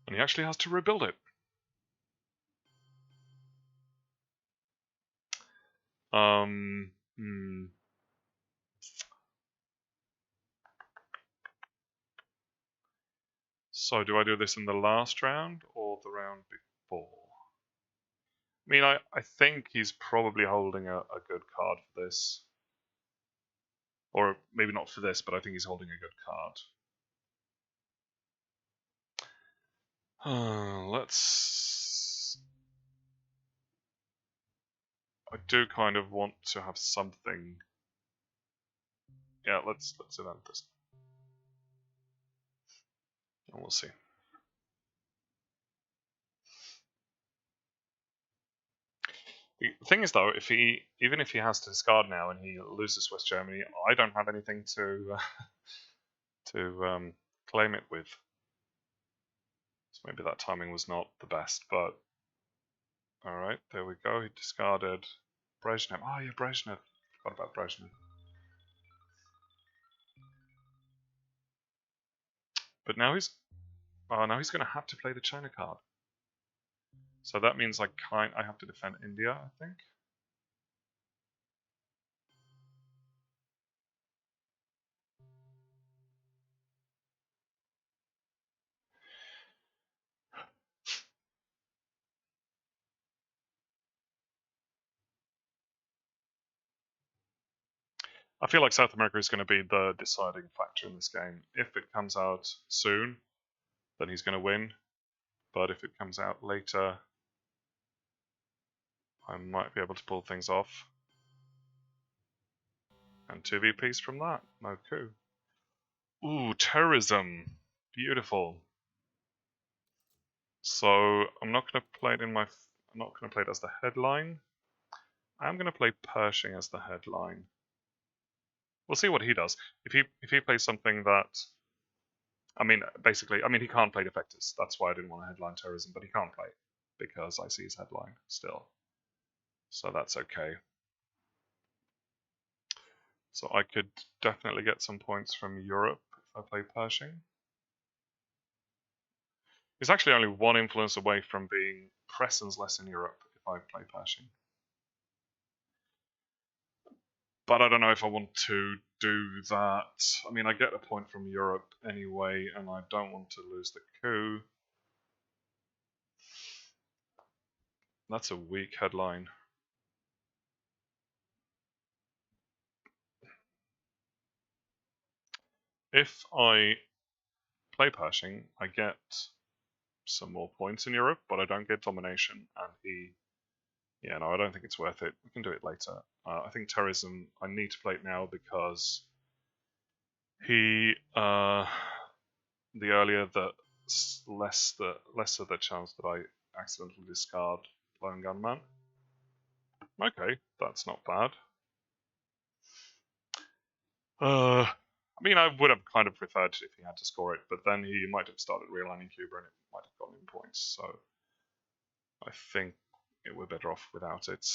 And he actually has to rebuild it. So do I do this in the last round or the round before? I mean, I think he's probably holding a good card for this. Or maybe not for this, but I think he's holding a good card. Let's... I do kind of want to have something. Yeah, let's event this. And we'll see. The thing is, though, even if he has to discard now and he loses West Germany, I don't have anything to claim it with. So maybe that timing was not the best, but Alright, there we go. He discarded Brezhnev. Oh yeah, Brezhnev. Forgot about Brezhnev. But now he's now he's gonna have to play the China card. So that means I have to defend India, I think. I feel like South America is going to be the deciding factor in this game. If it comes out soon, then he's going to win. But if it comes out later, I might be able to pull things off. And 2 VPs from that. No coup. Ooh, terrorism. Beautiful. So I'm not going to play it in my. I'm not going to play it as the headline. I'm going to play Pershing as the headline. We'll see what he does. If he plays something that, I mean, basically, I mean, he can't play Defectors. That's why I didn't want to headline terrorism, but he can't play because I see his headline still. So that's okay. So I could definitely get some points from Europe if I play Pershing. He's actually only one influence away from being presence-less in Europe if I play Pershing. But I don't know if I want to do that. I mean, I get a point from Europe anyway, and I don't want to lose the coup. That's a weak headline. If I play Pershing, I get some more points in Europe, but I don't get domination, and he... Yeah, no, I don't think it's worth it. We can do it later. I think terrorism, I need to play it now because he, the earlier the lesser the chance that I accidentally discard Lone Gunman. Okay, that's not bad. I mean, I would have kind of preferred if he had to score it, but then he might have started realigning Cuba and it might have gotten him points, so I think we're better off without it.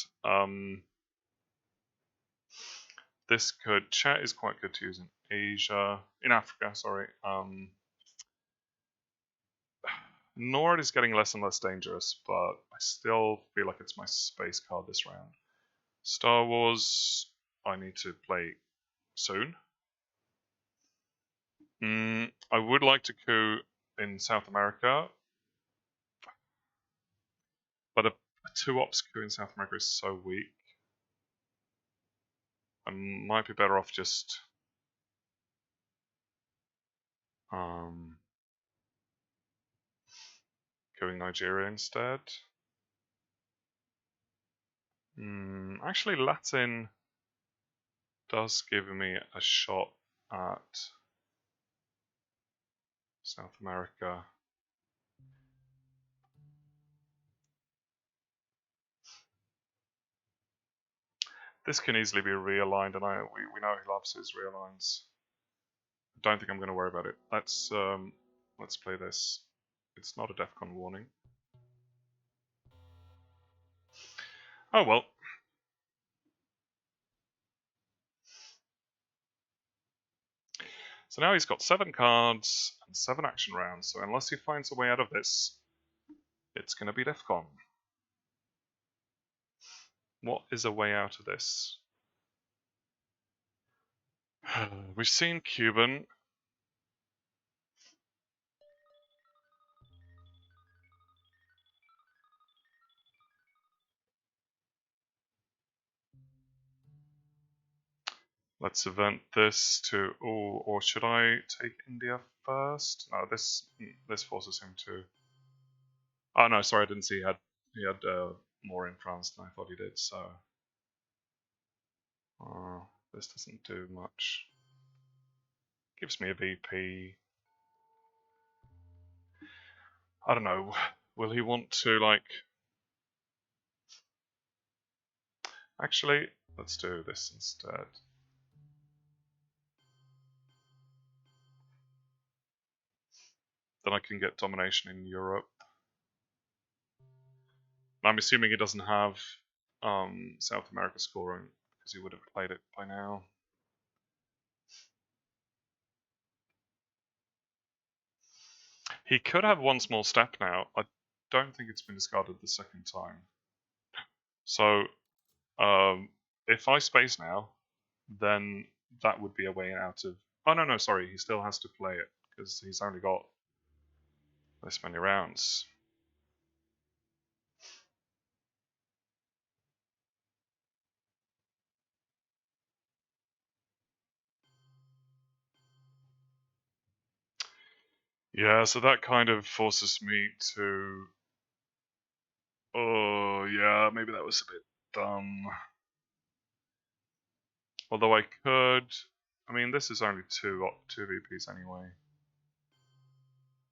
This could... Chat is quite good to use in Asia, in Africa, sorry. Nord is getting less and less dangerous, but I still feel like it's my space card this round. Star Wars, I need to play soon. I would like to coup in South America, but a 2-ops coup in South America is so weak. I might be better off just couing Nigeria instead. Actually, Latin does give me a shot at South America. This can easily be realigned, and we know he loves his realigns. Don't think I'm going to worry about it. Let's play this. It's not a DEFCON warning. Oh well. So now he's got 7 cards and 7 action rounds, so unless he finds a way out of this, it's going to be DEFCON. What is a way out of this? We've seen Cuban. Let's event this to... Oh, or should I take India first? No, this forces him to... Oh no, sorry, I didn't see he had more in France than I thought he did, so... this doesn't do much. Gives me a VP. I don't know, will he want to, like... Actually, let's do this instead. Then I can get domination in Europe. I'm assuming he doesn't have South America scoring, because he would have played it by now. He could have one small step now. I don't think it's been discarded the second time. So, if I space now, then that would be a way out of... Oh, no, sorry. He still has to play it, because he's only got this many rounds. Yeah, so that kind of forces me to... Oh, yeah, maybe that was a bit dumb. Although I could... I mean, this is only two VPs anyway.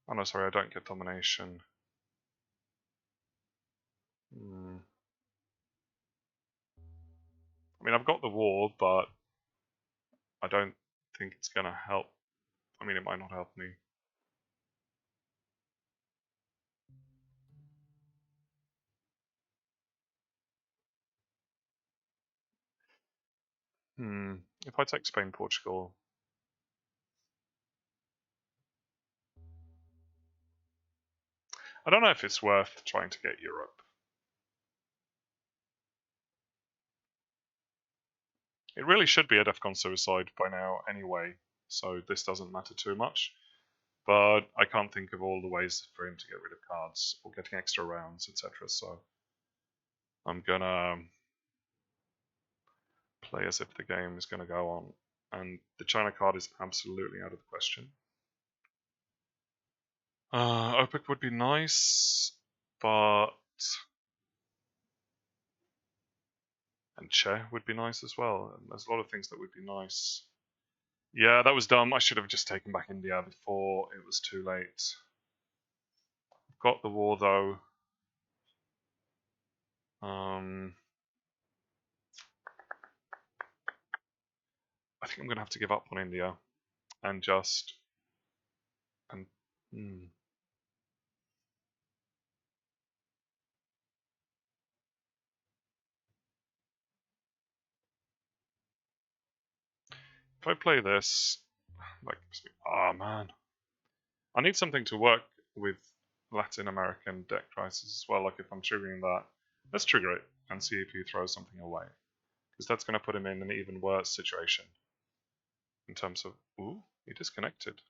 Oh no, sorry, I don't get domination. I mean, I've got the war, but I don't think it's gonna help. I mean, it might not help me. If I take Spain, Portugal... I don't know if it's worth trying to get Europe. It really should be a DEFCON suicide by now anyway, so this doesn't matter too much. But I can't think of all the ways for him to get rid of cards or getting extra rounds, etc. So I'm gonna play as if the game is gonna go on. And the China card is absolutely out of the question. OPEC would be nice, but... And Che would be nice as well. And there's a lot of things that would be nice. Yeah, that was dumb. I should have just taken back India before it was too late. Got the war though. I think I'm gonna have to give up on India and just if I play this, like, oh man, I need something to work with Latin American deck crisis as well. Like if I'm triggering that, let's trigger it and see if he throws something away, because that's going to put him in an even worse situation in terms of... Ooh, he disconnected.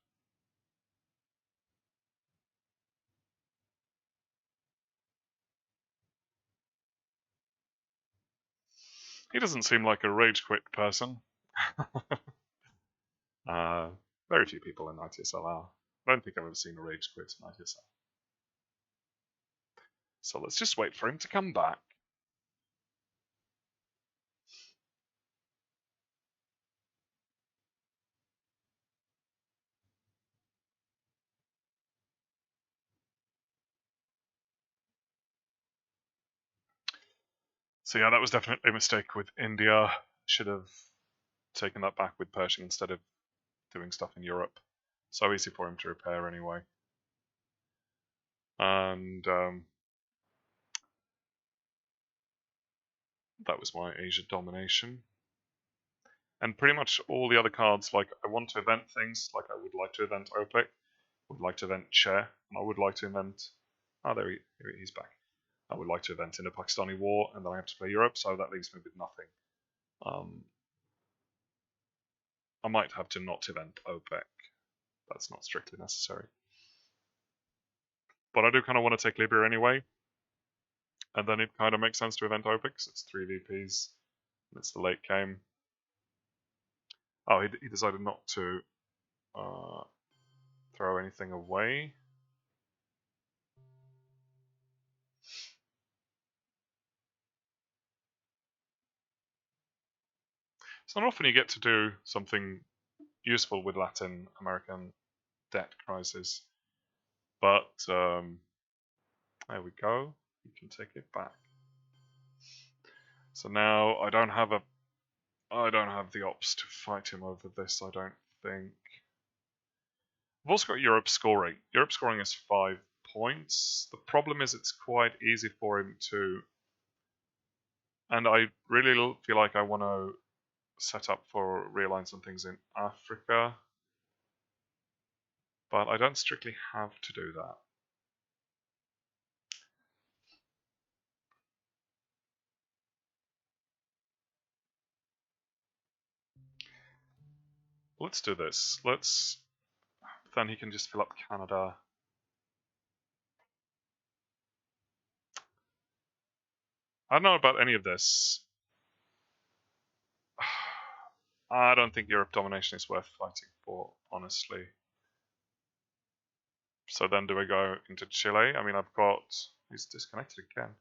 He doesn't seem like a rage quit person. Very few people in ITSL are. I don't think I've ever seen a rage quit in ITSL. So let's just wait for him to come back. So yeah, that was definitely a mistake with India. Should have taken that back with Pershing instead of doing stuff in Europe. So easy for him to repair anyway. And that was my Asia domination. And pretty much all the other cards, like I want to event things, like I would like to event OPEC, would like to event Chair, and I would like to event... Oh, he's back. I would like to event in a Pakistani war, and then I have to play Europe, so that leaves me with nothing. I might have to not event OPEC. That's not strictly necessary. But I do kind of want to take Libya anyway, and then it kind of makes sense to event OPEC, because it's 3 VPs, and it's the late game. Oh, he decided not to throw anything away. It's not often you get to do something useful with Latin American debt crisis, but there we go. You can take it back. So now I don't have the ops to fight him over this, I don't think. I've also got Europe scoring. Europe scoring is 5 points. The problem is it's quite easy for him to... And I really feel like I want to set up for realign some things in Africa. But I don't strictly have to do that. Let's do this. Then he can just fill up Canada. I don't know about any of this. I don't think Europe domination is worth fighting for, honestly. So then do I go into Chile? I mean, I've got... He's disconnected again.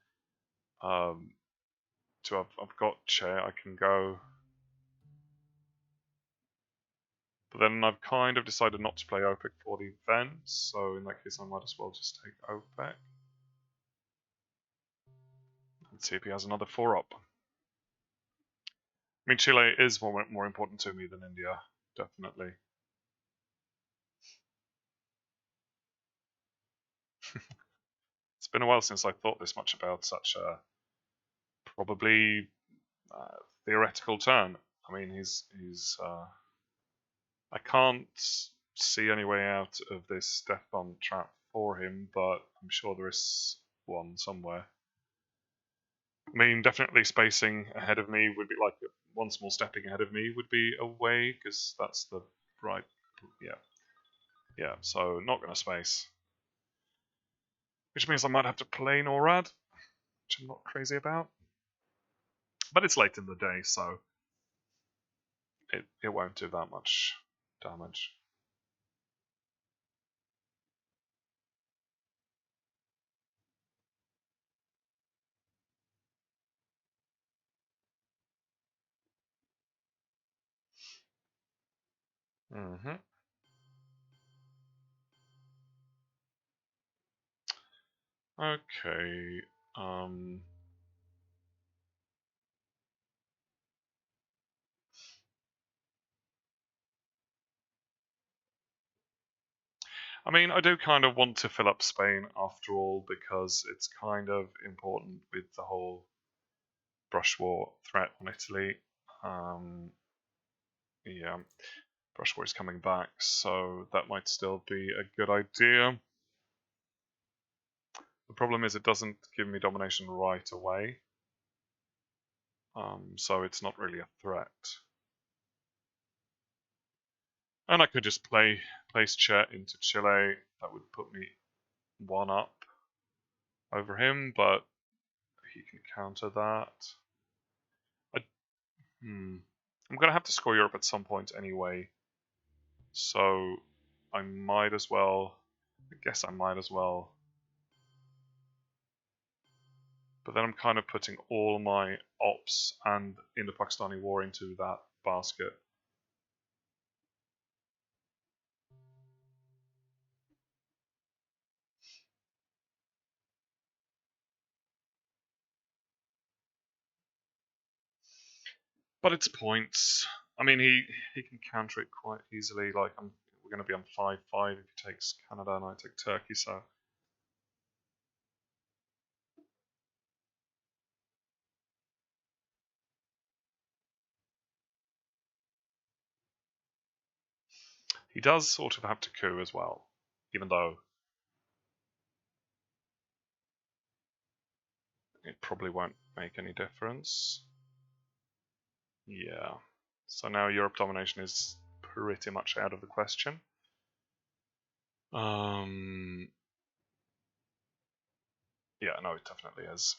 So I've got Che, I can go... But then I've kind of decided not to play OPEC for the event, so in that case I might as well just take OPEC. Let's see if he has another 4-up. I mean, Chile is more important to me than India, definitely. It's been a while since I thought this much about such a probably theoretical turn. I mean, he's I can't see any way out of this death bomb trap for him, but I'm sure there is one somewhere. I mean, definitely spacing ahead of me would be like one small stepping ahead of me would be a way, because that's the right, yeah. So not gonna space, which means I might have to play NORAD, which I'm not crazy about. But it's late in the day, so it won't do that much damage. Mm-hmm. Okay. I mean, I do kind of want to fill up Spain after all, because it's kind of important with the whole brush war threat on Italy. Yeah, brush war is coming back, so that might still be a good idea. The problem is it doesn't give me domination right away, so it's not really a threat. And I could just place Chet into Chile. That would put me 1 up over him, but he can counter that. I'm going to have to score Europe at some point anyway, so I might as well... I guess I might as well. But then I'm kind of putting all my ops and Indo-Pakistani war into that basket. But it's points. I mean, he can counter it quite easily. Like, we're going to be on 5-5 if he takes Canada and I take Turkey, so... He does sort of have to coup as well, even though it probably won't make any difference. Yeah. So now Europe domination is pretty much out of the question. Yeah, no, it definitely is.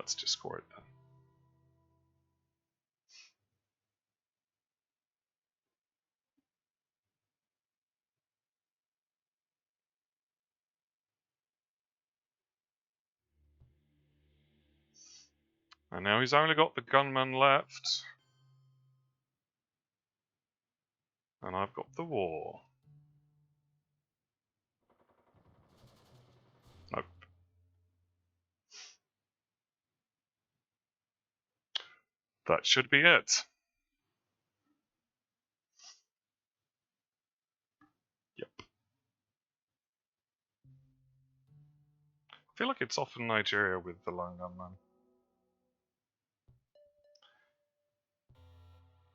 Let's just score it then. And now he's only got the gunman left. And I've got the war. Nope. That should be it. Yep. feel like it's often Nigeria with the long gunman.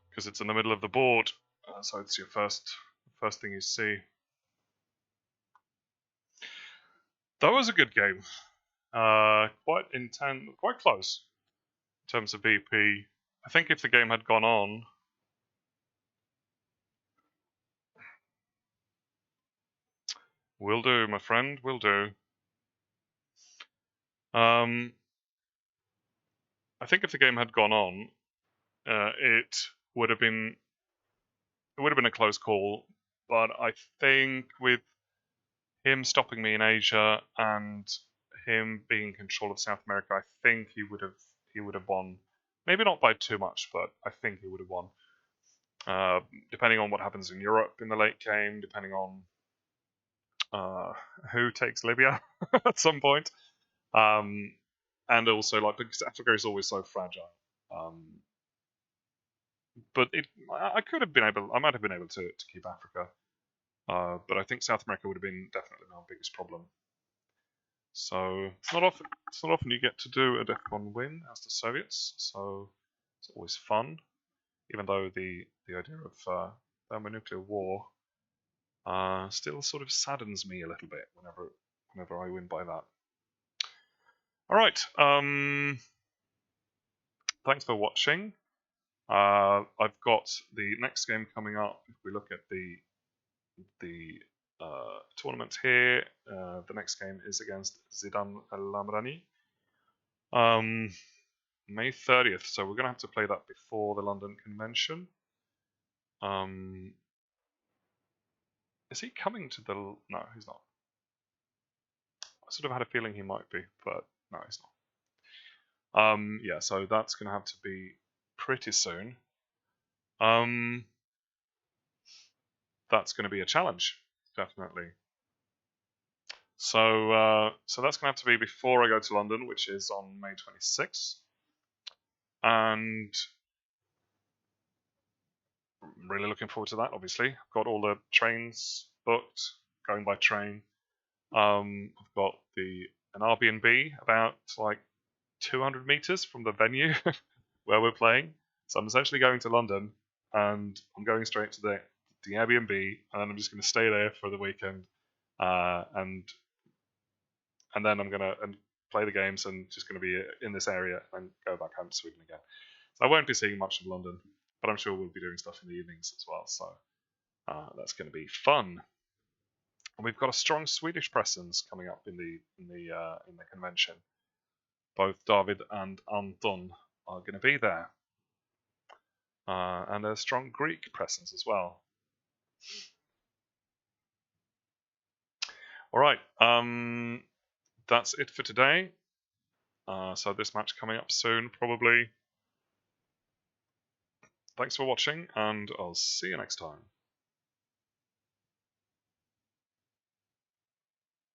Because it's in the middle of the board, so it's your first thing you see. That was a good game. Quite intense, quite close in terms of BP. I think if the game had gone on, will do, my friend, will do. I think if the game had gone on, it would have been a close call. But I think with him stopping me in Asia and him being in control of South America, I think he would have won. Maybe not by too much, but I think he would have won. Depending on what happens in Europe in the late game, depending on who takes Libya at some point, and also like because Africa is always so fragile. But I could have been able, I might have been able to keep Africa, but I think South America would have been definitely our biggest problem. So it's not often you get to do a DEFCON win as the Soviets, so it's always fun. Even though the idea of thermonuclear war still sort of saddens me a little bit whenever I win by that. All right. Thanks for watching. I've got the next game coming up. If we look at the tournament here, the next game is against Zidan El-Lamrani. May 30th, so we're going to have to play that before the London convention. Is he coming to the... No, he's not. I sort of had a feeling he might be, but no, he's not. Yeah, so that's going to have to be pretty soon. That's going to be a challenge, definitely. So that's going to have to be before I go to London, which is on May 26th. And I'm really looking forward to that, obviously. I've got all the trains booked, going by train. I've got an Airbnb about like 200 meters from the venue where we're playing. So I'm essentially going to London, and I'm going straight to the Airbnb, and then I'm just going to stay there for the weekend, and then I'm going to play the games and just going to be in this area and go back home to Sweden again. So I won't be seeing much of London, but I'm sure we'll be doing stuff in the evenings as well. So that's going to be fun. And we've got a strong Swedish presence coming up in the convention. Both David and Anton are going to be there, and a strong Greek presence as well. All right, that's it for today. So this match coming up soon, probably. Thanks for watching, and I'll see you next time.